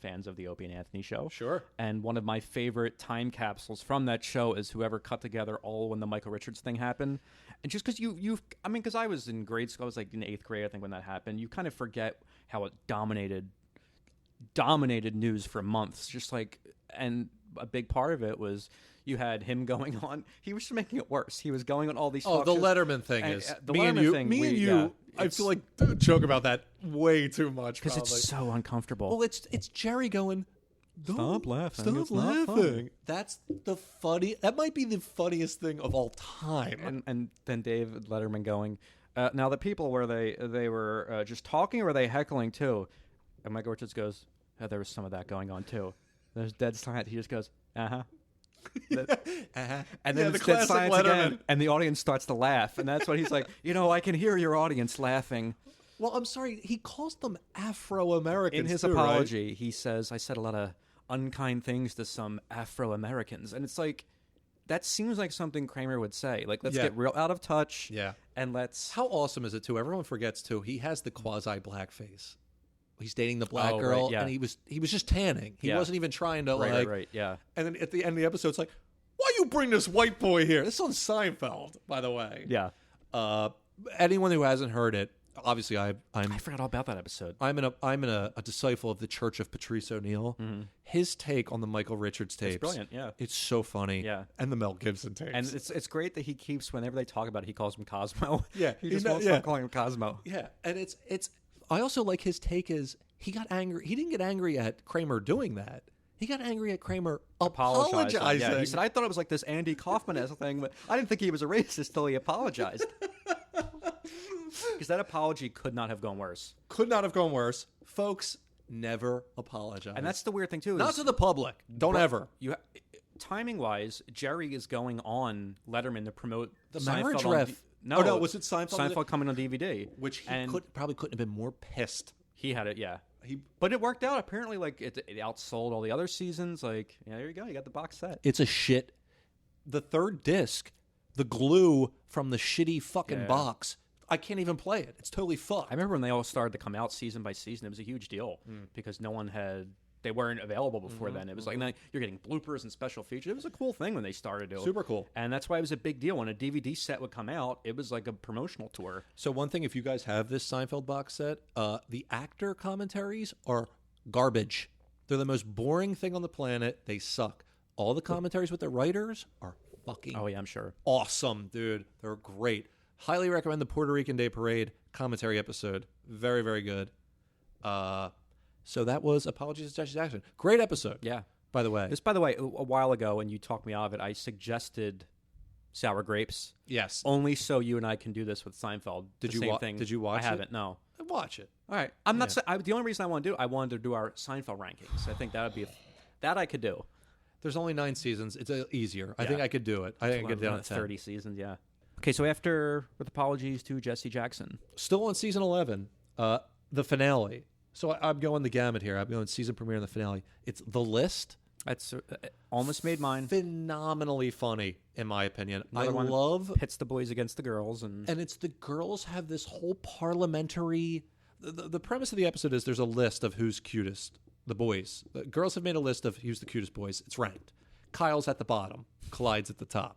fans of the Opie and Anthony show. Sure. And one of my favorite time capsules from that show is whoever cut together all when the Michael Richards thing happened. And just because because I was in grade school, I was like in 8th grade, I think, when that happened. You kind of forget how it dominated news for months. Just like, and a big part of it was you had him going on. He was just making it worse. He was going on all these. Oh, talk the shows. Letterman thing And, is the me and Letterman you. thing, Me and you. I feel like joke about that way too much because it's so uncomfortable. Well, it's Jerry going, Stop laughing. Stop It's not laughing. funny." That's the funny. That might be the funniest thing of all time. And then David Letterman going, now the people were they were just talking or were they heckling too? And Michael Richards goes, there was some of that going on too. There's dead silence. He just goes, uh-huh. And then the it's dead classic silence Letterman. again, and the audience starts to laugh, and that's when he's like, I can hear your audience laughing. Well, I'm sorry. He calls them Afro-Americans In his too, right? apology, he says, "I said a lot of unkind things to some Afro-Americans," and it's like that seems like something Kramer would say. Like, let's get real out of touch. Yeah. And let's. How awesome is it too? Everyone forgets too. He has the quasi blackface. He's dating the black Oh, girl, right, yeah. and he was just tanning. He wasn't even trying to Right, yeah. And then at the end of the episode, it's like, why you bring this white boy here? This is on Seinfeld, by the way. Yeah. Anyone who hasn't heard it, obviously, I forgot all about that episode. I'm a disciple of the Church of Patrice O'Neill. Mm-hmm. His take on the Michael Richards tapes, It's brilliant. Yeah. it's so funny. Yeah. And the Mel Gibson tapes, And it's great that he keeps, whenever they talk about it, he calls him Cosmo. Yeah, he just won't stop calling him Cosmo. yeah. And it's. I also like his take is he got angry. He didn't get angry at Kramer doing that. He got angry at Kramer apologizing. Yeah, he said, "I thought it was like this Andy Kaufman-esque thing, but I didn't think he was a racist till he apologized." Because that apology could not have gone worse. Could not have gone worse. Folks, never apologize. And that's the weird thing too. Not to the public. Don't ever. Timing-wise, Jerry is going on Letterman to promote The Seinfeld marriage on ref. No, was it Seinfeld? Seinfeld coming on DVD, Which he probably couldn't have been more pissed. He had it, yeah. But it worked out. Apparently, like it outsold all the other seasons. Like, yeah, there you go. You got the box set. It's a shit. The third disc, the glue from the shitty fucking box, I can't even play it. It's totally fucked. I remember when they all started to come out season by season. It was a huge deal because they weren't available before then. It was like, now you're getting bloopers and special features. It was a cool thing when they started to. Super cool. And that's why it was a big deal. When a DVD set would come out, it was like a promotional tour. So one thing, if you guys have this Seinfeld box set, the actor commentaries are garbage. They're the most boring thing on the planet. They suck. All the commentaries with the writers are fucking I'm sure. awesome, dude. They're great. Highly recommend the Puerto Rican Day Parade commentary episode. Very, very good. So that was Apologies to Jesse Jackson. Great episode. Yeah. By the way. This, by the way, a while ago when you talked me out of it, I suggested Sour Grapes. Yes. Only so you and I can do this with Seinfeld. Did you watch it? I haven't, no. Watch it. All right. I'm not. The only reason I want to do it, I wanted to do our Seinfeld rankings. I think that would be that I could do. There's only 9 seasons. It's easier. I think I could do it. I think I could get down to 10. 30 seasons, yeah. Okay, so with apologies to Jesse Jackson. Still on season 11, the finale. So I'm going the gamut here. I'm going season premiere and the finale. It's The List. That's almost made mine. Phenomenally funny, in my opinion. Another one love pits the boys against the girls, and it's the girls have this whole parliamentary. The premise of the episode is there's a list of who's cutest. The boys. The girls have made a list of who's the cutest boys. It's ranked. Kyle's at the bottom. Clyde's at the top.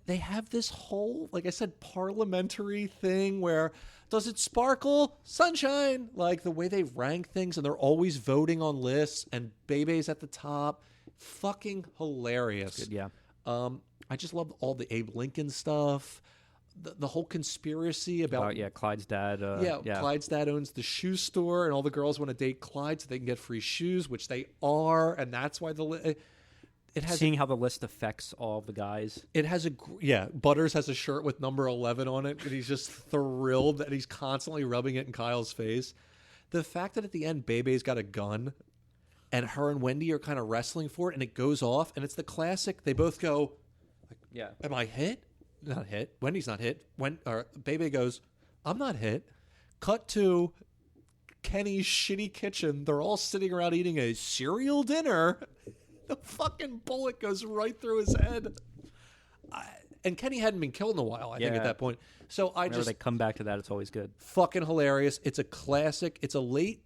They have this whole, like I said, parliamentary thing where does it sparkle? Sunshine. Like the way they rank things, and they're always voting on lists, and Bebe's at the top. Fucking hilarious. Good, yeah. I just love all the Abe Lincoln stuff. The whole conspiracy about Clyde's dad. Clyde's dad owns the shoe store, and all the girls want to date Clyde so they can get free shoes, which they are, and that's why it has seeing how the list affects all the guys. It has Butters has a shirt with number 11 on it, and he's just thrilled that he's constantly rubbing it in Kyle's face. The fact that at the end Bebe's got a gun, and her and Wendy are kind of wrestling for it, and it goes off, and it's the classic. They both go, "Am I hit?" Not hit. Wendy's not hit. Bebe goes, "I'm not hit." Cut to Kenny's shitty kitchen. They're all sitting around eating a cereal dinner. The fucking bullet goes right through his head. And Kenny hadn't been killed in a while, I think, at that point. So Whenever they come back to that, it's always good. Fucking hilarious. It's a classic. It's a late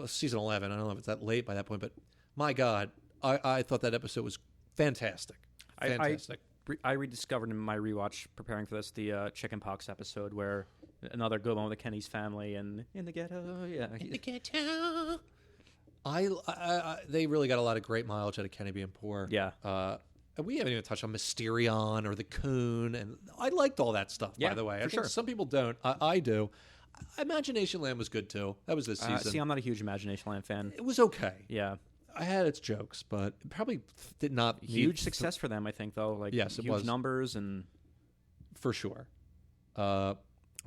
season 11. I don't know if it's that late by that point, but my God, I thought that episode was fantastic. Fantastic. I rediscovered in my rewatch preparing for this the chickenpox episode where another good one with the Kenny's family and in the ghetto. Yeah, in the ghetto. They really got a lot of great mileage out of Kenny being poor. Yeah. And we haven't even touched on Mysterion or the Coon, and I liked all that stuff. By the way, for sure. Some people don't. I do. Imagination Land was good too. That was this season. See, I'm not a huge Imagination Land fan. It was okay. Yeah. I had its jokes, but it probably did not huge success for them. I think though, like yes, it huge was numbers and for sure. I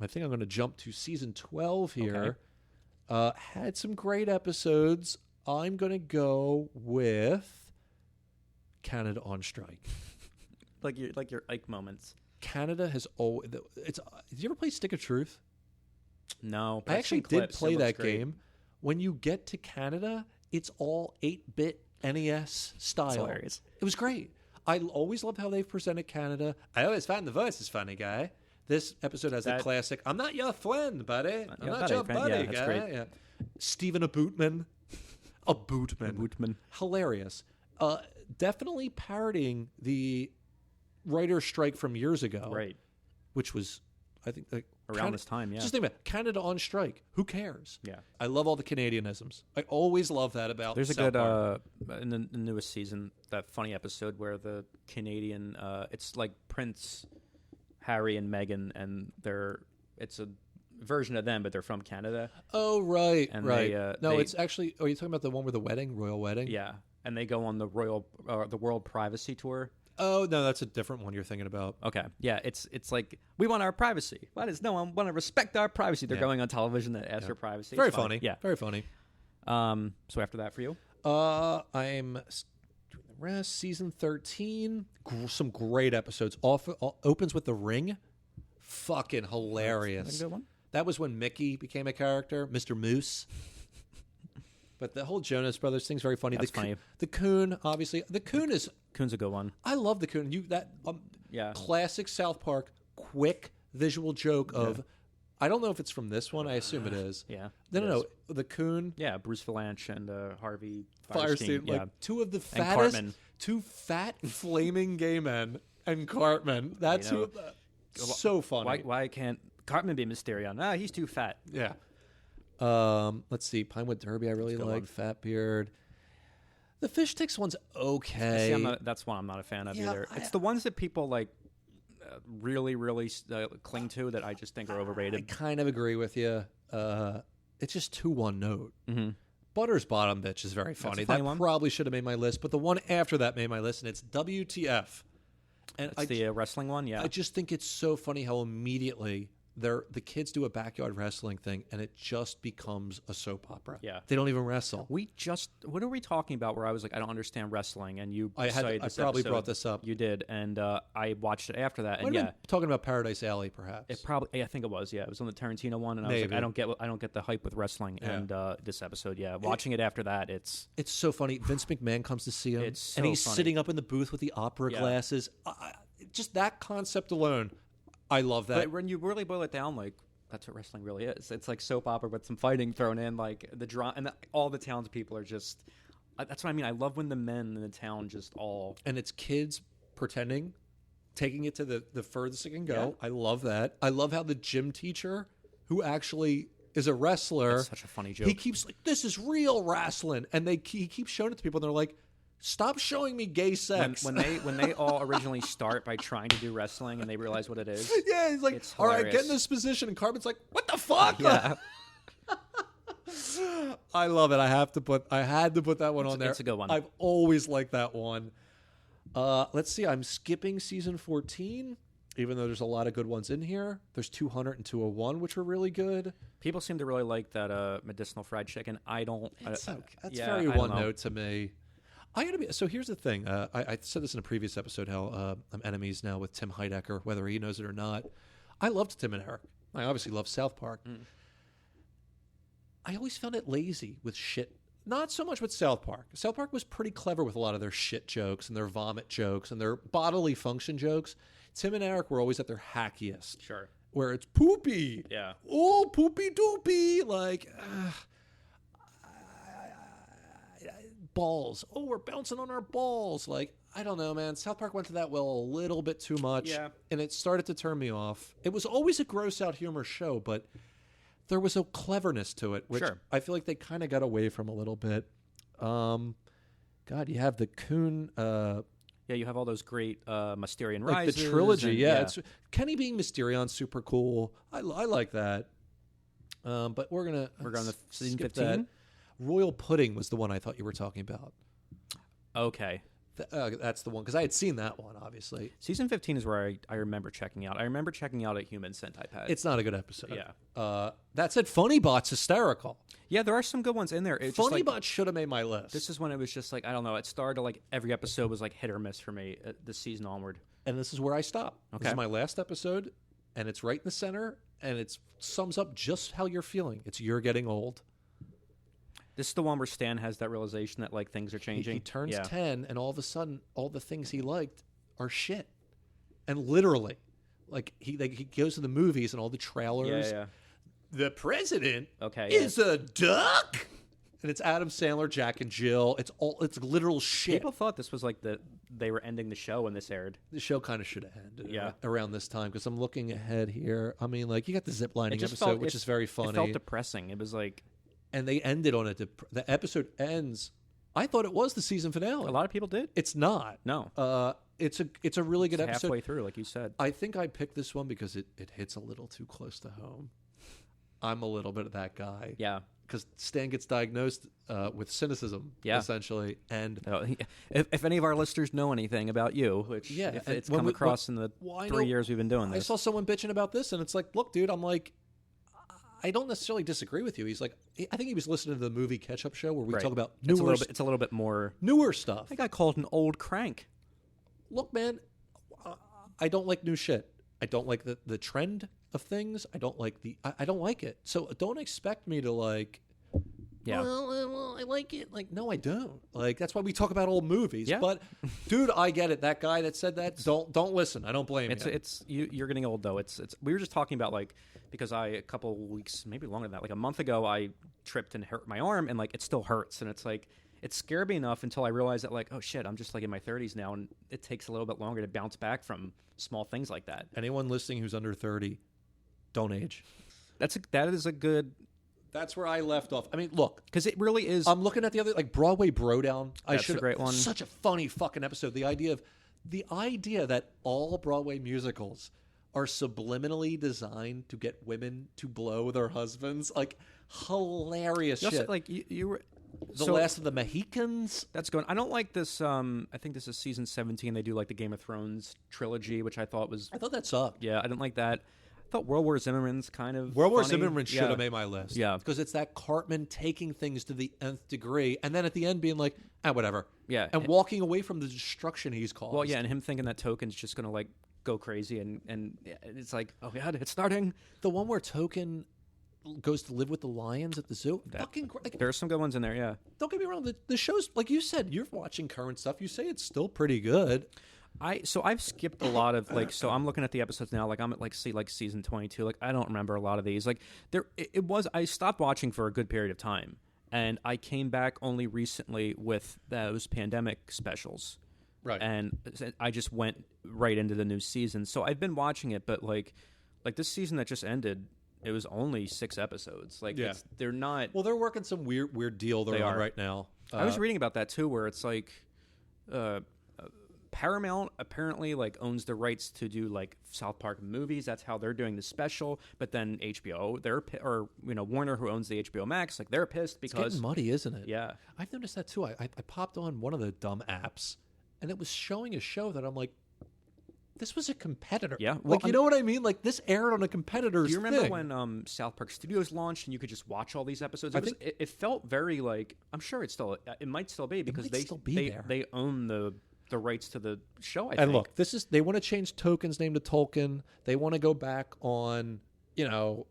think I'm going to jump to season 12 here. Okay. Had some great episodes. I'm going to go with Canada on Strike. like your Ike moments. Canada has always. It's. Did you ever play Stick of Truth? No, I actually did play that game. When you get to Canada, it's all 8-bit NES style. That's hilarious. It was great. I always love how they've presented Canada. I always find the voice is funny, guy. This episode has a classic. I'm not your friend, buddy. I'm not your buddy, yeah, that's guy. great. Yeah. Stephen a Bootman. A Bootman. Hilarious. Definitely parodying the writer's strike from years ago. Right. Which was, I think, around this time, yeah. Just think about it. Canada on strike. Who cares? Yeah. I love all the Canadianisms. I always love that about There's a South good, Park. in the newest season, that funny episode where the Canadian, it's like Prince, Harry, and Meghan, and it's a version of them, but they're from Canada. Oh, right, and right. It's actually, are you talking about the one with the wedding, royal wedding? Yeah. And they go on the the World Privacy Tour. Oh, no, that's a different one you're thinking about. Okay. Yeah, it's like, we want our privacy. Why does no one want to respect our privacy? They're going on television to ask for privacy. Very It's fine. funny. Yeah. Very funny. So after that for you? I'm doing the rest. Season 13. Some great episodes. Opens with The Ring. Fucking hilarious. That's a good one. That was when Mickey became a character, Mr. Moose. But the whole Jonas Brothers thing's very funny. That's funny. The Coon, obviously. The Coon is... Coon's a good one. I love the Coon. Classic South Park, quick visual joke of... I don't know if it's from this one. I assume it is. Yeah. No. The Coon. Yeah, Bruce Valanche and Harvey Firestein. Yeah. Two of the And fattest... Cartman. Two fat, flaming gay men. And Cartman. That's so funny. Why can't Cartman be Mysterion? He's too fat. Yeah. Let's see. Pinewood Derby, I really like. Fat Beard. The Fish Sticks one's okay. See, that's one I'm not a fan of either. It's the ones that people like really, really cling to that I just think are overrated. I kind of agree with you. It's just too one note. Mm-hmm. Butter's Bottom Bitch is very funny. That probably should have made my list, but the one after that made my list, and it's WTF. And it's the wrestling one, yeah. I just think it's so funny how immediately the kids do a backyard wrestling thing, and it just becomes a soap opera. Yeah. They don't even wrestle. What are we talking about where I was like, I don't understand wrestling, and you I probably brought this up. You did, and I watched it after that, and talking about Paradise Alley, perhaps. I think it was, yeah. It was on the Tarantino one, and I was like, I don't get the hype with wrestling, and this episode, watching it after that, it's so funny. Vince McMahon comes to see him, it's and he's sitting up in the booth with the opera glasses. Just that concept alone. I love that. But when you really boil it down, like, that's what wrestling really is. It's like soap opera with some fighting thrown in, like the drama, and all the townspeople are just. That's what I mean. I love when the men in the town just all. And it's kids pretending, taking it to the furthest it can go. Yeah. I love that. I love how the gym teacher, who actually is a wrestler, that's such a funny joke. He keeps like, this is real wrestling, and he keeps showing it to people, and they're like, stop showing me gay sex. When they all originally start by trying to do wrestling and they realize what it is. Yeah, he's like, all right, get in this position. And Cartman's like, what the fuck? Yeah. I love it. I had to put that one on there. It's a good one. I've always liked that one. Let's see. I'm skipping season 14, even though there's a lot of good ones in here. There's 200 and 201, which were really good. People seem to really like that medicinal fried chicken. I don't. That's very one note to me. So here's the thing. I said this in a previous episode, how I'm enemies now with Tim Heidecker, whether he knows it or not. I loved Tim and Eric. I obviously love South Park. I always found it lazy with shit. Not so much with South Park. South Park was pretty clever with a lot of their shit jokes and their vomit jokes and their bodily function jokes. Tim and Eric were always at their hackiest. Sure. Where it's poopy. Yeah. Oh, poopy doopy. Like... balls. Oh, we're bouncing on our balls. Like, I don't know, man. South Park went to that well a little bit too much. Yeah. And it started to turn me off. It was always a gross out humor show, but there was a cleverness to it, which I feel like they kind of got away from a little bit. God, you have the Coon. You have all those great Mysterion like Rises. The trilogy, It's, Kenny being Mysterion, super cool. I like that. But we're going to season 15? That. Royal Pudding was the one I thought you were talking about. Okay. That's the one, because I had seen that one, obviously. Season 15 is where I remember checking out. I remember checking out a Human Sentai Pet. It's not a good episode. Yeah. That said, Funny Bot's hysterical. Yeah, there are some good ones in there. It's Funny just, like, Bot should have made my list. This is when it was just like, I don't know, it started like every episode was like hit or miss for me this season onward. And this is where I stop. Okay. This is my last episode, and it's right in the center, and it sums up just how you're feeling. It's you're getting old. This is the one where Stan has that realization that like things are changing. He turns Yeah. 10, and all of a sudden, all the things he liked are shit. And literally, like he goes to the movies and all the trailers. Yeah. The president Okay, is a duck, and it's Adam Sandler, Jack and Jill. It's literal shit. People thought this was like they were ending the show when this aired. The show kind of should have ended Yeah. around this time, because I'm looking ahead here. I mean, like, you got the ziplining It just episode, felt- which it- is very funny. It felt depressing. It was like And they ended on the episode ends. I thought it was the season finale. a lot of people did. It's not. No. It's a really good It's episode. halfway through, like you said. I think I picked this one because it hits a little too close to home. I'm a little bit of that guy. Yeah. Because Stan gets diagnosed with cynicism, Yeah. essentially. And If any of our listeners know anything about you, which Yeah, if and it's when come we- across in the well, I 3 know- years we've been doing I this. saw someone bitching about this, and it's like, look, dude, I'm like, I don't necessarily disagree with you. He's like, I think he was listening to the movie Catch-Up Show where we Right. talk about It's newer, it's a little bit more. newer stuff. I think I called an old crank. Look, man, I don't like new shit. I don't like the trend of things. I don't like I don't like it. So don't expect me to like, Yeah. well, I like it. Like, no, I don't. Like, that's why we talk about old movies. Yeah. But, dude, I get it. That guy that said that, don't listen. I don't blame you. You're getting old though. It's we were just talking about like, because a couple weeks, maybe longer than that, like a month ago, I tripped and hurt my arm, and like it still hurts, and it's like it scared me enough until I realized that like, oh shit, I'm just like in my 30s now, and it takes a little bit longer to bounce back from small things like that. Anyone listening who's under 30, don't age. That is a good, That's where I left off. I mean, look, because it really is. I'm looking at the other, like Broadway Brodown. That's a great one. Such a funny fucking episode. The idea that all Broadway musicals are subliminally designed to get women to blow their husbands, like hilarious Just shit. like you were. The Last of the Mohicans. That's going. I don't like this. I think this is season 17. They do like the Game of Thrones trilogy, which I thought was. I thought that sucked. Yeah, I didn't like that. I thought World War Zimmerman's kind of. World War funny. Zimmerman should Yeah. have made my list. Yeah. Because it's that Cartman taking things to the nth degree, and then at the end being like, whatever. Yeah. And walking away from the destruction he's caused. Well, yeah, and him thinking that Token's just going to like go crazy, and it's like, oh god, it's starting. The one where Token goes to live with the lions at the zoo. Fucking like, There's some good ones in there. Yeah. don't get me wrong. The show's, like you said, you're watching current stuff. You say it's still pretty good. I've skipped a lot of like, so I'm looking at the episodes now, like I'm at like season 22, like I don't remember a lot of these. Like I stopped watching for a good period of time, and I came back only recently with those pandemic specials. Right. And I just went right into the new season. So I've been watching it, but like this season that just ended, it was only 6 episodes. Like they're not. Well, they're working some weird deal they're on right now. I was reading about that too, where it's like Paramount apparently like owns the rights to do like South Park movies. That's how they're doing the special. But then HBO, Warner, who owns the HBO Max, like they're pissed because It's getting muddy, isn't it? Yeah. I've noticed that too. I popped on one of the dumb apps, and it was showing a show that I'm like, this was a competitor. Yeah. Well, you know what I mean? Like, this aired on a competitor's Do you remember thing. when South Park Studios launched and you could just watch all these episodes? It felt very like, I'm sure it might still be because they own the rights to the show. I think. And look, they want to change Token's name to Tolkien. They want to go back on, the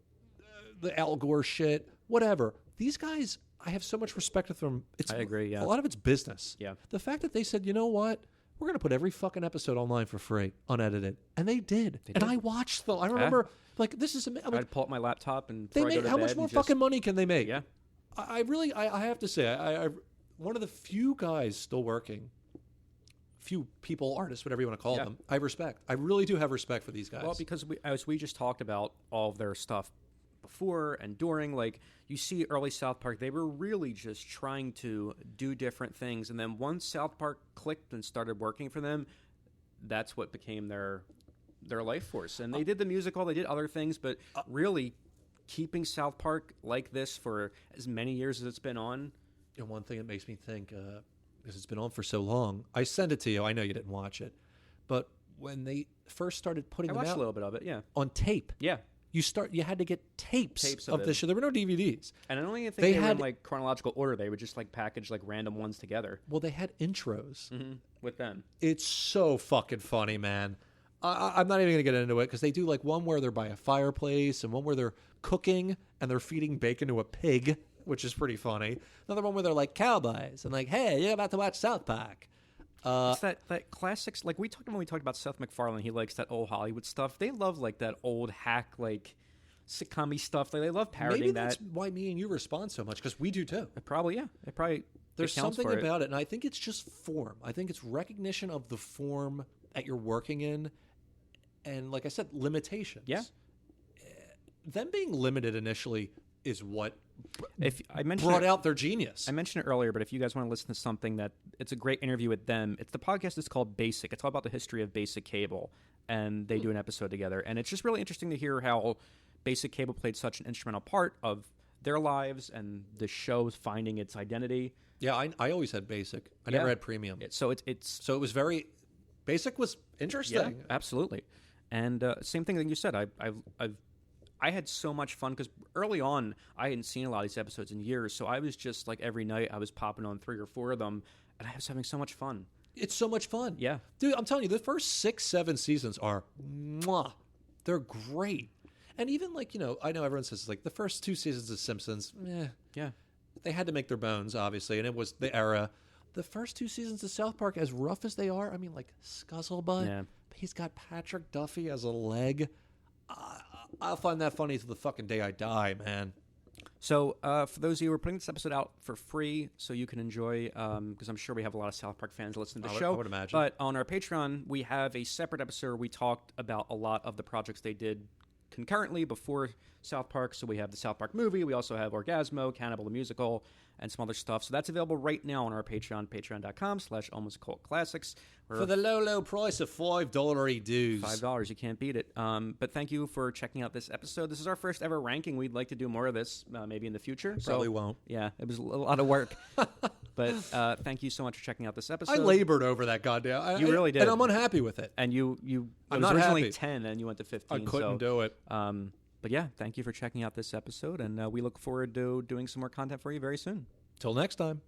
Al Gore shit, whatever. These guys, I have so much respect for them. I agree, yeah. A lot of it's business. Yeah. The fact that they said, you know what? We're going to put every fucking episode online for free, unedited. And they did. And I watched them. I remember, like, this is amazing. I'd pull up my laptop and How much more fucking money can they make? Yeah. I really have to say, I one of the few guys still working, few people, artists, whatever you want to call them, I respect. I really do have respect for these guys. Well, because as we just talked about all of their stuff before and during, like you see early South Park, they were really just trying to do different things. And then once South Park clicked and started working for them, that's what became their life force. And they did the musical, they did other things, but really keeping South Park like this for as many years as it's been on. And one thing that makes me think, because it's been on for so long. I sent it to you. I know you didn't watch it. But when they first started putting I them watched out a little bit of it, yeah. on tape, Yeah. you had to get tapes of of the it. show. There were no DVDs. And I don't even think They they were in had- like chronological order. They would just like package like random ones together Well, they had intros. with them. It's so fucking funny, man. I'm not even going to get into it because they do like one where they're by a fireplace and one where they're cooking and they're feeding bacon to a pig, which is pretty funny. Another one where they're like cowboys and like, hey, you're about to watch South Park. It's that classics, like we talked about Seth MacFarlane. He likes that old Hollywood stuff. They love like that old hack, like sitcom-y stuff. They love parodying Maybe that. that's why me and you respond so much because we do too. Probably, yeah. There's accounts something for it. about it, and I think it's just form. I think it's recognition of the form that you're working in, and like I said, limitations. Yeah. Them being limited initially is what If I mentioned brought out their genius. I mentioned it earlier, but if you guys want to listen to something that it's a great interview with them, it's the podcast is called Basic. It's all about the history of basic cable, and they do an episode together. And it's just really interesting to hear how basic cable played such an instrumental part of their lives and the show's finding its identity. Yeah, I always had basic. I never had premium. So it's So it was very basic was interesting. yeah, absolutely. And same thing that you said. I had so much fun because early on I hadn't seen a lot of these episodes in years, so I was just like every night I was popping on 3 or 4 of them, and I was having so much fun. It's so much fun. Yeah. Dude, I'm telling you, the first 6, 7 seasons are mwah. They're great. And even like, I know everyone says like the first 2 seasons of Simpsons, Yeah. they had to make their bones, obviously, and it was the era. The first 2 seasons of South Park, as rough as they are, I mean, like Scuzzlebutt, Yeah. he's got Patrick Duffy as a leg. I'll find that funny till the fucking day I die, man. So for those of you, we're putting this episode out for free so you can enjoy, because I'm sure we have a lot of South Park fans listening to the show. I would imagine. But on our Patreon, we have a separate episode where we talked about a lot of the projects they did concurrently before South Park. So we have the South Park movie. We also have Orgasmo, Cannibal the Musical, and some other stuff. So that's available right now on our Patreon, patreon.com/almostcultclassics. For the low, low price of $5 dues. $5, you can't beat it. But thank you for checking out this episode. This is our first ever ranking. We'd like to do more of this, maybe in the future. Probably won't. Yeah, it was a lot of work. But thank you so much for checking out this episode. I labored over that goddamn. You really did. And I'm unhappy with it. And it I'm was not originally happy. 10, and you went to 15. I couldn't do it. But yeah, thank you for checking out this episode, and we look forward to doing some more content for you very soon. Till next time.